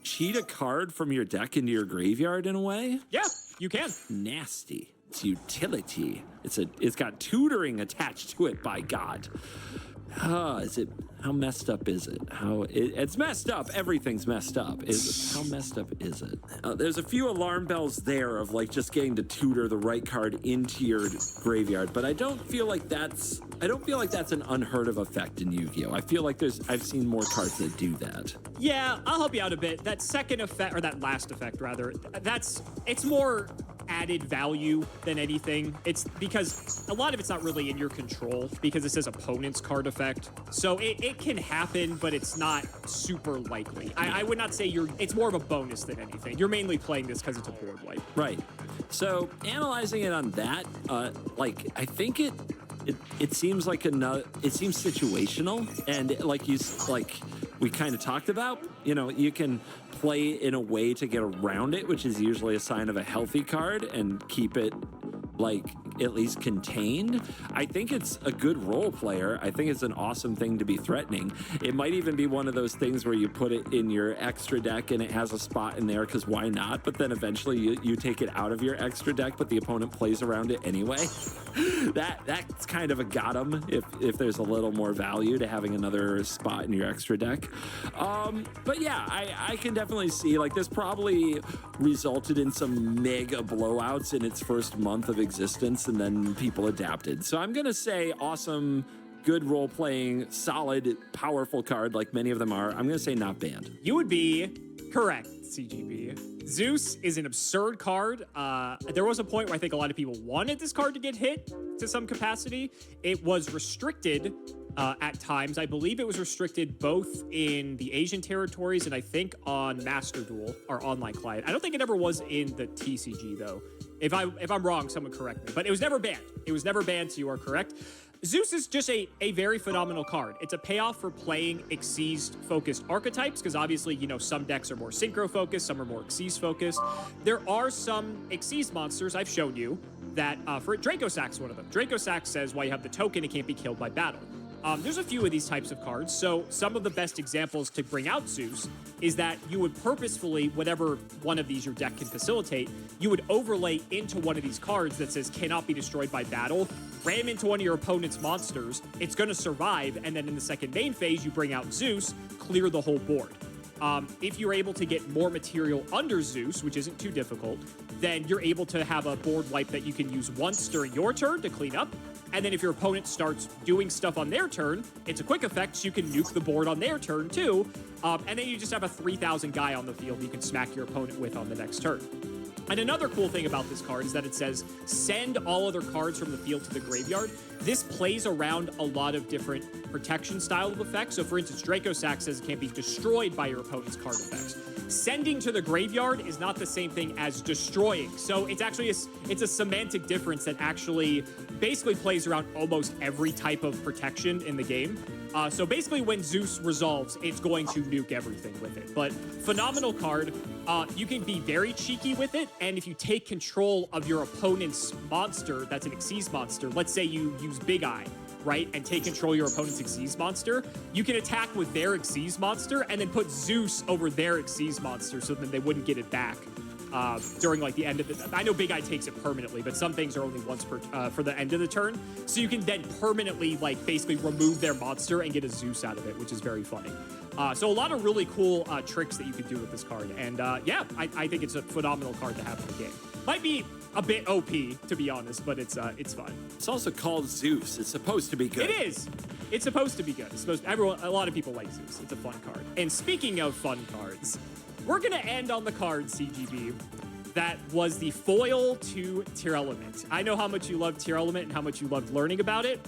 cheat a card from your deck into your graveyard in a way? Yeah, you can. Nasty. It's utility. It's got tutoring attached to it, by God. How messed up is it? It's messed up. Everything's messed up. How messed up is it? There's a few alarm bells there of like just getting to tutor the right card into your graveyard, but I don't feel like that's an unheard of effect in Yu-Gi-Oh! I feel like I've seen more cards that do that. Yeah, I'll help you out a bit. That second effect, or that last effect rather, it's more added value than anything. It's because a lot of it's not really in your control because it says opponent's card effect. So it can happen, but it's not super likely. I would not say it's more of a bonus than anything. You're mainly playing this because it's a board wipe. Right. So analyzing it on that, I think it seems like it seems situational, and like we kind of talked about, you can play in a way to get around it, which is usually a sign of a healthy card, and keep it at least contained. I think it's a good role player. I think it's an awesome thing to be threatening. It might even be one of those things where you put it in your extra deck and it has a spot in there because why not? But then eventually you take it out of your extra deck, but the opponent plays around it anyway. That's kind of a got 'em if there's a little more value to having another spot in your extra deck. But yeah, I can definitely see like this probably resulted in some mega blowouts in its first month of existence, and then people adapted. So I'm gonna say awesome, good role-playing, solid, powerful card like many of them are. I'm gonna say not banned. You would be correct, CGB. Zeus is an absurd card. There was a point where I think a lot of people wanted this card to get hit to some capacity. It was restricted at times. I believe it was restricted both in the Asian territories and I think on Master Duel, our online client. I don't think it ever was in the TCG though. If I'm wrong, someone correct me. But it was never banned. It was never banned, so you are correct. Zeus is just a very phenomenal card. It's a payoff for playing Xyz-focused archetypes, because obviously, you know, some decks are more Synchro-focused, some are more Xyz-focused. There are some Xyz monsters I've shown you that, for Draco Sack's one of them. Draco Sack says while you have the token, it can't be killed by battle. There's a few of these types of cards, so some of the best examples to bring out Zeus is that you would purposefully, whatever one of these your deck can facilitate, you would overlay into one of these cards that says cannot be destroyed by battle, ram into one of your opponent's monsters, it's going to survive, and then in the second main phase, you bring out Zeus, clear the whole board. If you're able to get more material under Zeus, which isn't too difficult, then you're able to have a board wipe that you can use once during your turn to clean up. And then if your opponent starts doing stuff on their turn, it's a quick effect, so you can nuke the board on their turn too. And then you just have a 3,000 guy on the field you can smack your opponent with on the next turn. And another cool thing about this card is that it says, send all other cards from the field to the graveyard. This plays around a lot of different protection style of effects. So for instance, Draco Sack says it can't be destroyed by your opponent's card effects. Sending to the graveyard is not the same thing as destroying. So it's actually it's a semantic difference that actually basically plays around almost every type of protection in the game. So basically when Zeus resolves, it's going to nuke everything with it. But phenomenal card. You can be very cheeky with it, and if you take control of your opponent's monster, that's an Xyz monster, let's say you use Big Eye, right, and take control of your opponent's Xyz monster, you can attack with their Xyz monster and then put Zeus over their Xyz monster so then they wouldn't get it back during like the end of the... I know Big Eye takes it permanently, but some things are only once per for the end of the turn. So you can then permanently like basically remove their monster and get a Zeus out of it, which is very funny. So a lot of really cool tricks that you can do with this card. And yeah, I think it's a phenomenal card to have in the game. Might be a bit OP, to be honest, but it's fun. It's also called Zeus. It's supposed to be good. It is. It's supposed to be good. It's supposed a lot of people like Zeus. It's a fun card. And speaking of fun cards, we're going to end on the card, CGB, that was the foil to Tier Element. I know how much you love Tier Element and how much you loved learning about it.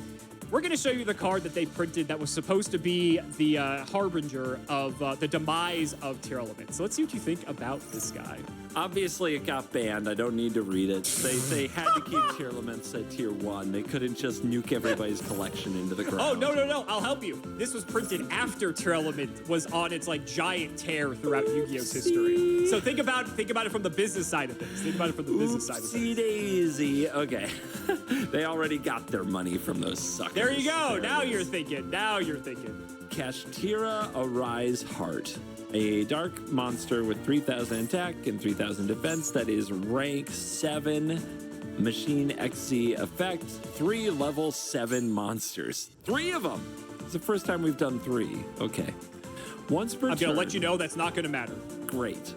We're going to show you the card that they printed that was supposed to be the harbinger of the demise of Tier Element. So let's see what you think about this guy. Obviously, it got banned. I don't need to read it. They had to keep Tier Elements at Tier 1. They couldn't just nuke everybody's collection into the ground. Oh, no. I'll help you. This was printed after Tier Element was on its like giant tear throughout Yu-Gi-Oh's history. So think about it from the business side of things. Think about it from the business side of things. Daisy. Okay. They already got their money from those suckers. There you go. Now you're thinking. Kashtira Arise Heart. A dark monster with 3,000 attack and 3,000 defense that is rank 7 Machine XZ effect. 3 level 7 monsters. 3 of them. It's the first time we've done 3. Okay. Once per turn. I'm going to let you know that's not going to matter. Great.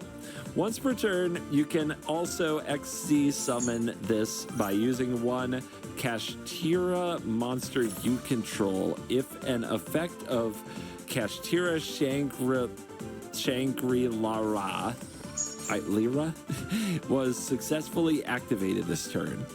Once per turn, you can also XZ summon this by using one Kashtira monster you control. If an effect of Kashtira Shangri-Lara was successfully activated this turn.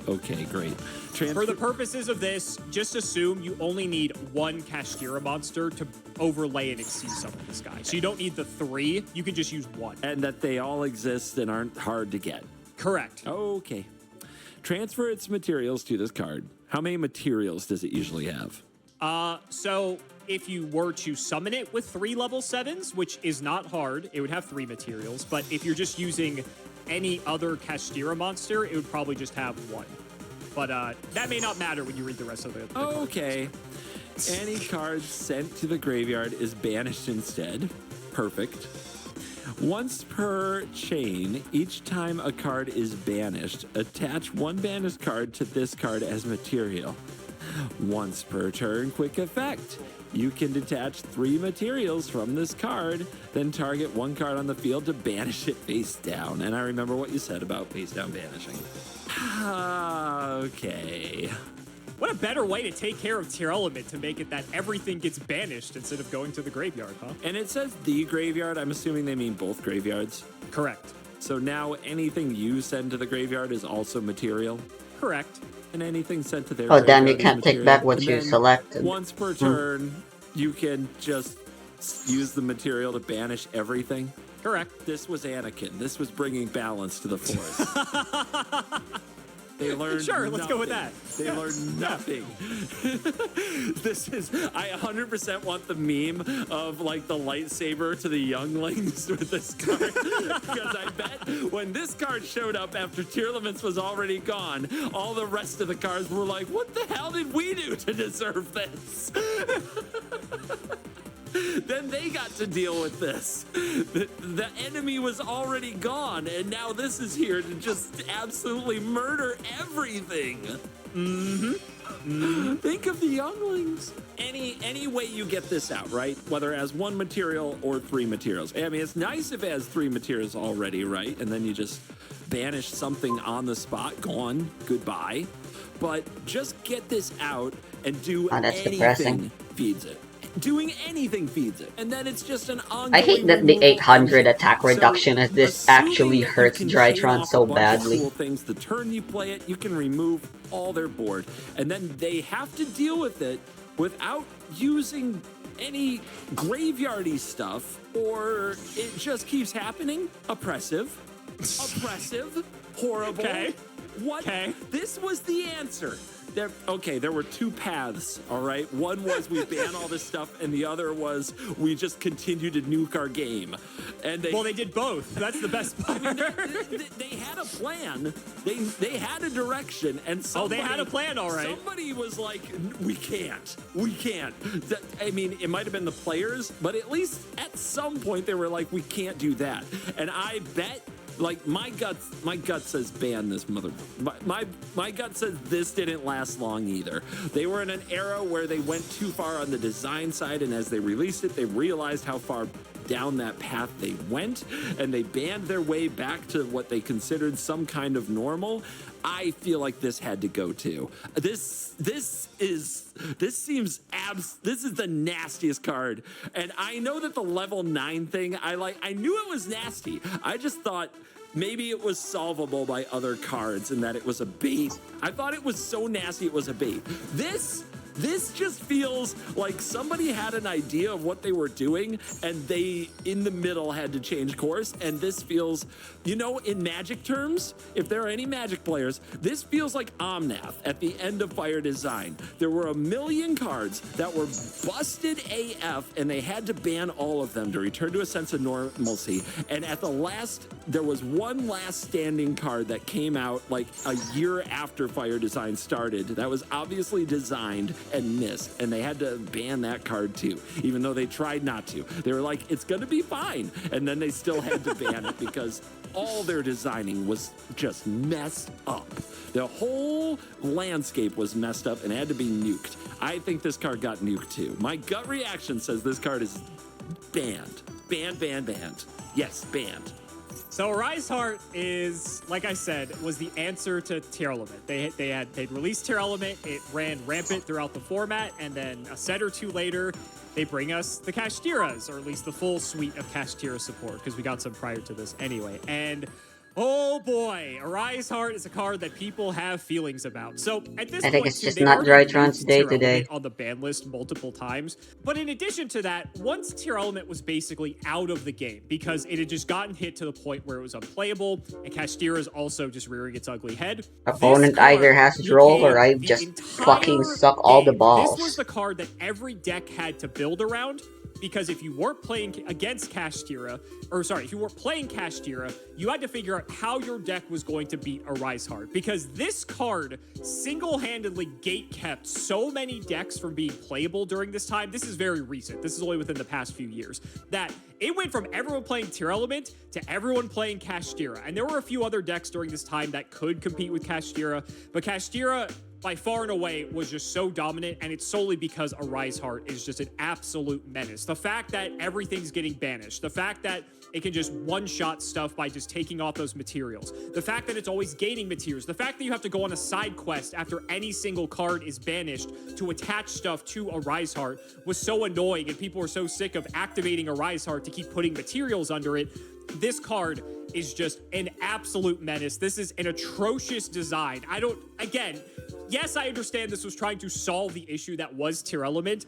Okay, great. For the purposes of this, just assume you only need one Kashtira monster to overlay and exceed summon this guy. So you don't need the 3, you can just use 1. And that they all exist and aren't hard to get. Correct. Okay. Transfer its materials to this card. How many materials does it usually have? So if you were to summon it with 3 level 7s, which is not hard, it would have 3 materials. But if you're just using any other Kashtira monster, it would probably just have one. But that may not matter when you read the rest of the cards. Okay. Any card sent to the graveyard is banished instead. Perfect. Once per chain, each time a card is banished, attach one banished card to this card as material. Once per turn, quick effect. You can detach 3 materials from this card, then target one card on the field to banish it face down. And I remember what you said about face down banishing. Okay. What a better way to take care of Tier Element to make it that everything gets banished instead of going to the graveyard, huh? And it says the graveyard. I'm assuming they mean both graveyards. Correct. So now anything you send to the graveyard is also material? Correct. And anything sent to their Oh, damn, you graveyard is can't take material. back what And you then selected. Once per turn, you can just use the material to banish everything. Correct. This was Anakin. This was bringing balance to the Force. They learned Sure, let's go with that. They learned nothing. This is, I 100% want the meme of like the lightsaber to the younglings with this card. Because I bet when this card showed up after Tier Limits was already gone, all the rest of the cards were like, what the hell did we do to deserve this? Then they got to deal with this. The enemy was already gone, and now this is here to just absolutely murder everything. Think of the younglings. Any way you get this out, right? Whether it has 1 material or 3 materials. I mean, it's nice if it has 3 materials already, right? And then you just banish something on the spot, gone, goodbye. But just get this out and do anything depressing. feeds it. Doing anything feeds it. And then it's just an ongoing I hate that the removal 800 engine. attack reduction as this assuming actually that you hurts can Drytron chain off so a bunch of badly. Cool things. The turn you play it, you can remove all their board. And then they have to deal with it without using any graveyardy stuff, or it just keeps happening. Oppressive. Horrible. Okay. What? Okay. This was the answer. There were 2 paths, all right? One was we ban all this stuff, and the other was we just continue to nuke our game. And they did both. That's the best part. I mean, they had a plan. They had a direction, and somebody, they had a plan, all right. Somebody was like, we can't. I mean, it might have been the players, but at least at some point they were like, we can't do that. And I bet, like, my gut says ban this mother. My gut says this didn't last long either. They were in an era where they went too far on the design side, and as they released it, they realized how far down that path they went, and they banned their way back to what they considered some kind of normal. I feel like this had to go too. This is the nastiest card. And I know that the level 9 thing, I knew it was nasty. I just thought maybe it was solvable by other cards and that it was a bait. I thought it was so nasty it was a bait. This just feels like somebody had an idea of what they were doing and they, in the middle, had to change course. And this feels, in Magic terms, if there are any Magic players, this feels like Omnath at the end of Fire Design. There were 1 million cards that were busted AF and they had to ban all of them to return to a sense of normalcy. And at the last, there was one last standing card that came out like a year after Fire Design started that was obviously designed and missed, and they had to ban that card too, even though they tried not to. They were like, it's gonna be fine, and then they still had to ban it because all their designing was just messed up. The whole landscape was messed up and had to be nuked. I think this card got nuked too. My gut reaction says this card is banned. Banned. Yes, banned. So Arise Heart is, like I said, was the answer to Tier Element. They'd released Tier Element, it ran rampant throughout the format, and then a set or two later, they bring us the Kashtiras, or at least the full suite of Kashtira support, because we got some prior to this anyway. And oh boy, Arise Heart is a card that people have feelings about. So at this I think point, it's just they've not already Drytron's used day Tier today. Element on the ban list multiple times. But in addition to that, once Tier Element was basically out of the game because it had just gotten hit to the point where it was unplayable, and Kashtira is also just rearing its ugly head. Opponent either has his role or I just fucking suck all the balls. This was the card that every deck had to build around because if you weren't playing against Kashtira, or sorry, if you weren't playing Kashtira, you had to figure out how your deck was going to beat Arise Heart, because this card single-handedly gate-kept so many decks from being playable during this time. This is very recent. This is only within the past few years. That it went from everyone playing Tear Element to everyone playing Kashtira. And there were a few other decks during this time that could compete with Kashtira, but Kashtira by far and away was just so dominant, and it's solely because Arise Heart is just an absolute menace. The fact that everything's getting banished, the fact that it can just one-shot stuff by just taking off those materials, the fact that it's always gaining materials, the fact that you have to go on a side quest after any single card is banished to attach stuff to Arise Heart was so annoying, and people were so sick of activating Arise Heart to keep putting materials under it. This card is just an absolute menace. This is an atrocious design. Again, yes, I understand this was trying to solve the issue that was Tear Element,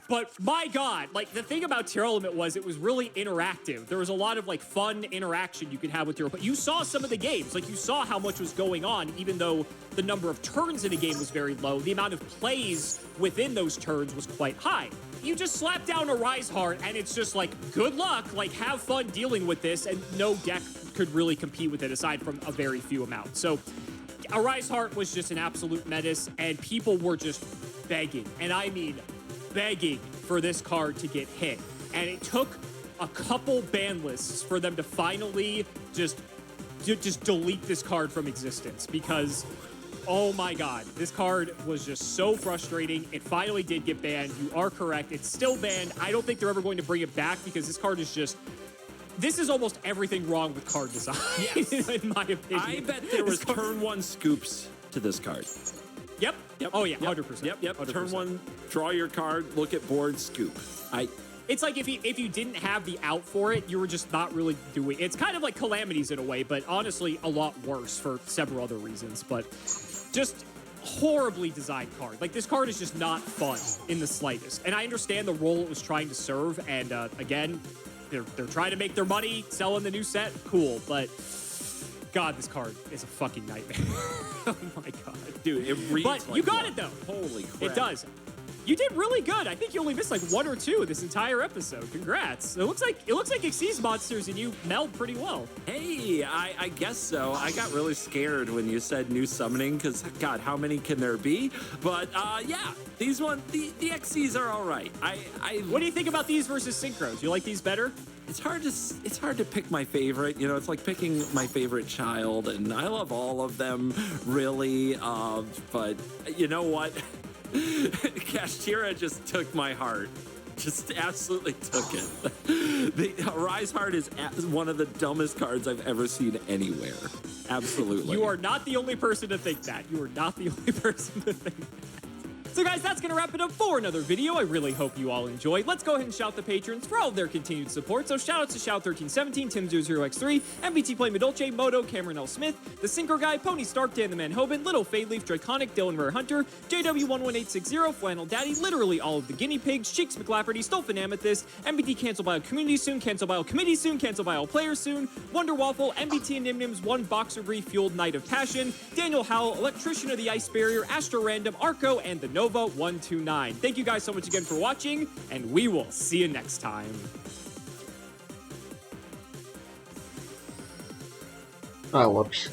but my God, like, the thing about Tear Element was it was really interactive. There was a lot of, like, fun interaction you could have with your opponent. You saw some of the games. Like, you saw how much was going on, even though the number of turns in a game was very low. The amount of plays within those turns was quite high. You just slap down Arise Heart, and it's just like, good luck, like, have fun dealing with this, and no deck could really compete with it aside from a very few amounts. So Arise Heart was just an absolute menace, and people were just begging, and I mean begging for this card to get hit. And it took a couple ban lists for them to finally just delete this card from existence, because oh my God, this card was just so frustrating. It finally did get banned. You are correct. It's still banned. I don't think they're ever going to bring it back, because this card is just... This is almost everything wrong with card design, yes. In my opinion. I bet there was turn one scoops to this card. Yep. Oh, yeah, 100%. Yep. 100%. Turn one, draw your card, look at board, scoop. It's like if you didn't have the out for it, you were just not really doing... It's kind of like Calamities in a way, but honestly, a lot worse for several other reasons. But just horribly designed card. Like, this card is just not fun in the slightest. And I understand the role it was trying to serve, and again... They're trying to make their money selling the new set. Cool, but God, this card is a fucking nightmare. Oh my God, dude, it reads. But like you got one. it though. Holy crap! It does. You did really good. I think you only missed like one or two this entire episode. Congrats. It looks like Xyz monsters and you meld pretty well. Hey, I guess so. I got really scared when you said new summoning, because God, how many can there be? But yeah, these the Xyz are all right. What do you think about these versus synchros? You like these better? It's hard to pick my favorite. You know, it's like picking my favorite child, and I love all of them, really. But you know what? Kashtira just took my heart. Just absolutely took it. The Arise Heart is one of the dumbest cards I've ever seen anywhere. Absolutely. You are not the only person to think that. You are not the only person to think that. So guys, that's going to wrap it up for another video. I really hope you all enjoyed. Let's go ahead and shout the patrons for all of their continued support. So shout outs to Shout1317, Tim00x3, MBT Play Medolce, Moto, Cameron L. Smith, The Synchro Guy, Pony Stark, Dan the Man Hoban, Little Fadeleaf, Draconic, Dylan Rare Hunter, JW11860, Flannel Daddy, literally all of the guinea pigs, Cheeks McLafferty, Stolfin Amethyst, MBT Cancel by All Community soon, Cancel by All Committee soon, Cancel by All Players soon, Wonder Waffle, MBT and Nimnims, One Boxer Brief Fueled Night of Passion, Daniel Howell, Electrician of the Ice Barrier, Astro Random, Arco, and the Nova 129. Thank you guys so much again for watching, and we will see you next time. Oh, whoops.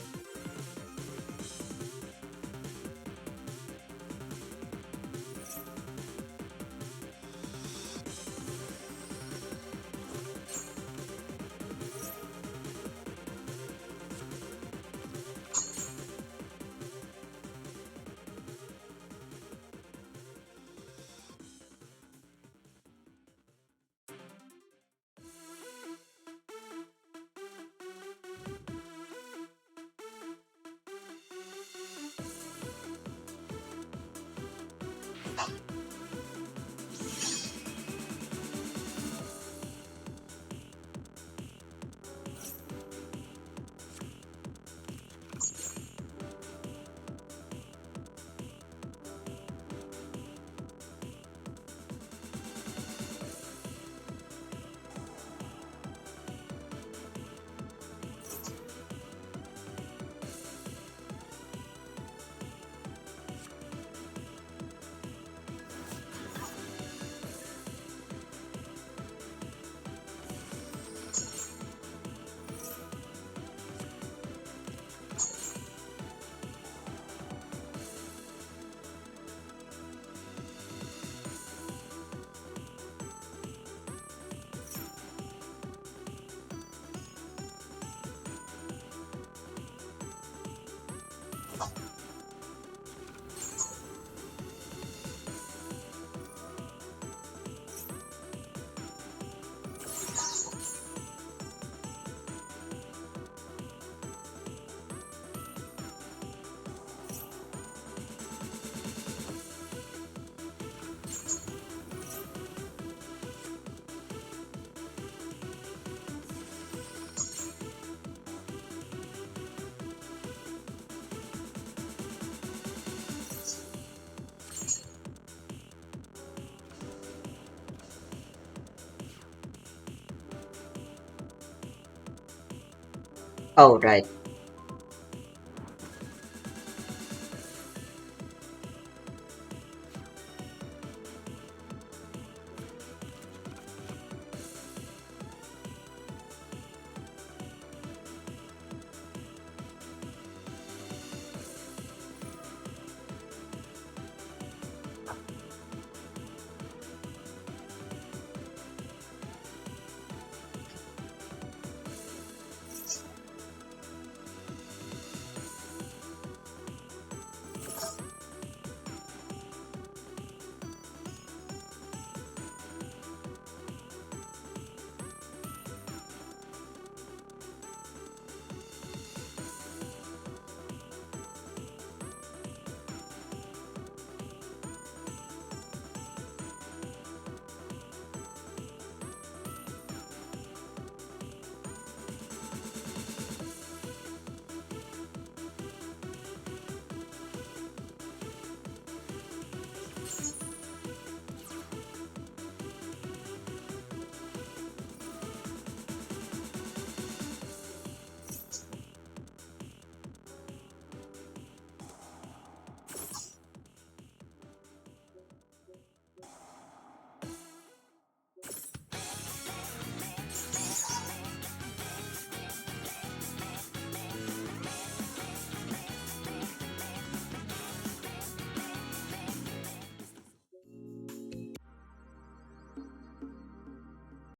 Oh, right.